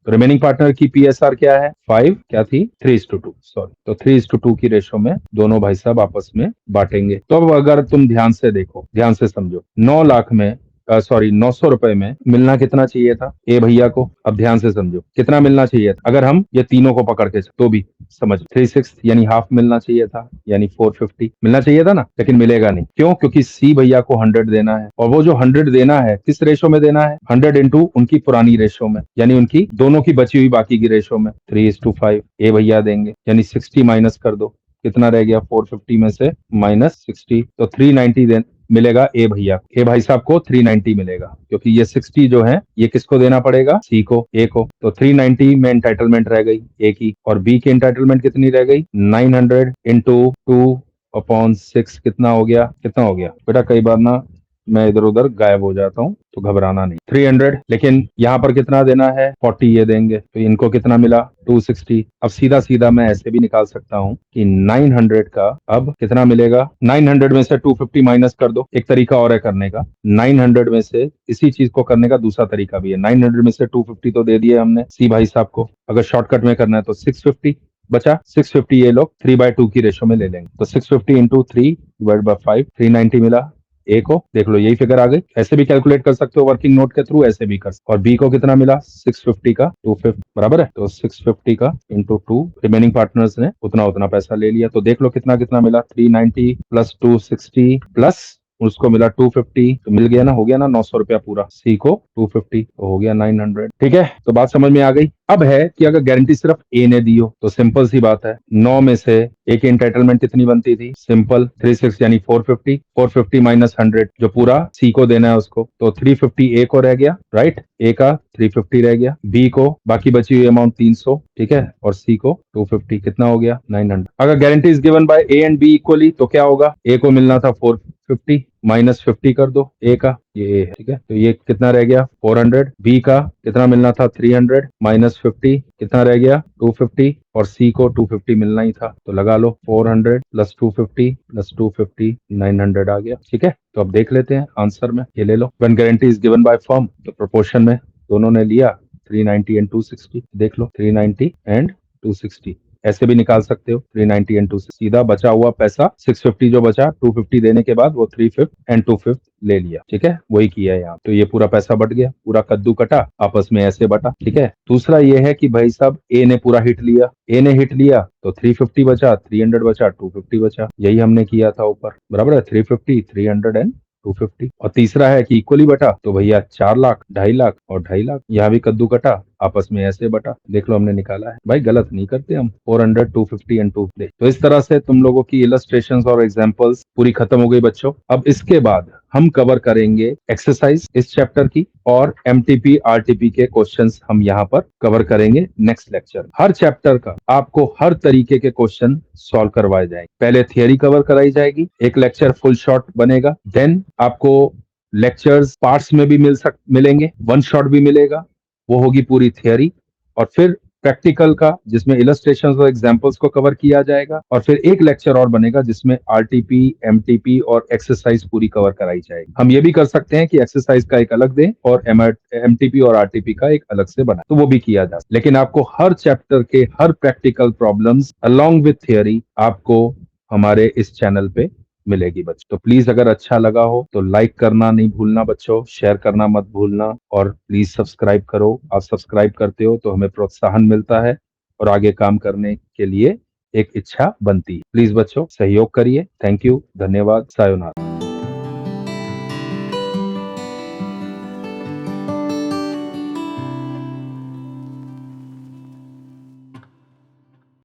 Remaining partner की पीएसआर क्या है, 5, क्या थी, 3:2, सॉरी, तो 3:2 की रेशो में दोनों भाई साहब आपस में बांटेंगे। तो अब अगर तुम ध्यान से देखो, ध्यान से समझो, 9 लाख में 900 रुपए में मिलना कितना चाहिए था ए भैया को। अब ध्यान से समझो कितना मिलना चाहिए था, अगर हम ये तीनों को पकड़ के तो भी समझ, 3/6 यानी हाफ मिलना चाहिए था, यानी 450 मिलना चाहिए था ना, लेकिन मिलेगा नहीं, क्यों, क्योंकि सी भैया को 100 देना है, और वो जो 100 देना है किस रेशो में देना है, 100 इंटू उनकी पुरानी रेशो में, यानी उनकी दोनों की बची हुई बाकी की रेशो में, 3:5 ए भैया देंगे, यानी 60 माइनस कर दो, कितना रह गया, 450 में से -60, तो 390 मिलेगा ए भैया, ए भाई साहब को 390 मिलेगा, क्योंकि ये 60 जो है ये किसको देना पड़ेगा, सी को, ए को। तो 390 में एंटाइटलमेंट रह गई ए की, और बी की एंटाइटलमेंट कितनी रह गई, 900 इंटू 2/6 कितना हो गया, कितना हो गया बेटा, कई बार ना मैं इधर उधर गायब हो जाता हूँ, तो घबराना नहीं। 300, लेकिन यहाँ पर कितना देना है, 40 ये देंगे, तो इनको कितना मिला, 260। अब सीधा सीधा मैं ऐसे भी निकाल सकता हूँ कि 900 का अब कितना मिलेगा, 900 में से 250 माइनस कर दो। एक तरीका और है करने का, 900 में से इसी चीज को करने का दूसरा तरीका भी है। 900 में से 250 तो दे दिए हमने सी भाई साहब को, अगर शॉर्टकट में करना है तो 650 बचा। 650 ये लोग 3/2 की रेशो में ले लेंगे, तो 650 इंटू 3/5, 390 मिला। ए को देख लो, यही फिगर आ गई। ऐसे भी कैलकुलेट कर सकते हो वर्किंग नोट के थ्रू, ऐसे भी कर सकते हो। और बी को कितना मिला, 650 का 250 बराबर है, तो 650 का इंटू 2, रिमेनिंग पार्टनर्स ने उतना उतना पैसा ले लिया। तो देख लो कितना कितना मिला, 390 प्लस 260 प्लस उसको मिला 250, तो मिल गया ना, हो गया ना 900 रुपया पूरा। सी को 250 तो हो गया 900। ठीक है, तो बात समझ में आ गई। अब है कि अगर गारंटी सिर्फ ए ने दी हो तो सिंपल सी बात है, 9 में से ए की एंटाइटलमेंट कितनी बनती थी, सिंपल 36 यानी 450, 450 माइनस 100 जो पूरा सी को देना है उसको, तो 350 ए को रह गया, राइट, ए का 350 रह गया, बी को बाकी बची हुई अमाउंट 300, ठीक है, और सी को 250, कितना हो गया 900। अगर guarantee is given bye A and be equally तो क्या होगा, ए को मिलना था 450 माइनस 50 कर दो ए का, ये ए है, ठीक है, तो ये कितना रह गया 400। बी का कितना मिलना था 300 माइनस 50 कितना रह गया 250, और सी को 250 मिलना ही था, तो लगा लो 400 प्लस 250 प्लस 250 900 आ गया। ठीक है, तो अब देख लेते हैं आंसर में, ये ले लो, when guarantee is given by firm, तो प्रोपोर्शन में दोनों ने लिया 390 एंड 260, देख लो 390 एंड 260 ऐसे भी निकाल सकते हो, 390 एंड 260, सीधा बचा हुआ पैसा 650 जो बचा 250 देने के बाद वो 3/5 एंड 2/5 ले लिया। ठीक है, वही किया है यहाँ, तो ये पूरा पैसा बट गया, पूरा कद्दू कटा आपस में ऐसे बटा। ठीक है, दूसरा ये है कि भाई साहब ए ने पूरा हिट लिया, ए ने हिट लिया तो 350 बचा, 300 बचा, 250 बचा, यही हमने किया था ऊपर, बराबर है, 350 300 एंड 250। और तीसरा है कि इक्वली बटा, तो भैया 4 लाख, 2.5 लाख और 2.5 लाख, यहाँ भी कद्दू कटा आपस में ऐसे बटा, देख लो हमने निकाला है। भाई गलत नहीं करते हम, 400 250 एंड 2 तो इस तरह से तुम लोगों की इलस्ट्रेशंस और एग्जांपल्स पूरी खत्म हो गई बच्चों। अब इसके बाद हम कवर करेंगे एक्सरसाइज इस चैप्टर की, और एमटीपी आरटीपी के क्वेश्चंस हम यहाँ पर कवर करेंगे नेक्स्ट लेक्चर। हर चैप्टर का आपको हर तरीके के क्वेश्चन सॉल्व करवाए जाएंगे। पहले थियरी कवर कराई जाएगी, एक लेक्चर फुल शॉट बनेगा, देन आपको लेक्चर्स पार्ट्स में भी मिलेंगे, वन शॉट भी मिलेगा, वो होगी पूरी थियरी, और फिर प्रैक्टिकल का जिसमें इलस्ट्रेशंस और एग्जांपल्स को कवर किया जाएगा, और फिर एक लेक्चर और बनेगा जिसमें आरटीपी एमटीपी और एक्सरसाइज पूरी कवर कराई जाएगी। हम ये भी कर सकते हैं कि एक्सरसाइज का एक अलग दें और एमटीपी और आरटीपी का एक अलग से बना, तो वो भी किया जा सकता है। लेकिन आपको हर चैप्टर के हर practical problems along with theory आपको हमारे इस चैनल पे मिलेगी बच्चों। तो प्लीज अगर अच्छा लगा हो तो लाइक करना नहीं भूलना बच्चों, शेयर करना मत भूलना, और प्लीज सब्सक्राइब करो। आप सब्सक्राइब करते हो तो हमें प्रोत्साहन मिलता है और आगे काम करने के लिए एक इच्छा बनती है। प्लीज बच्चों सहयोग करिए। थैंक यू, धन्यवाद, सायोनारा।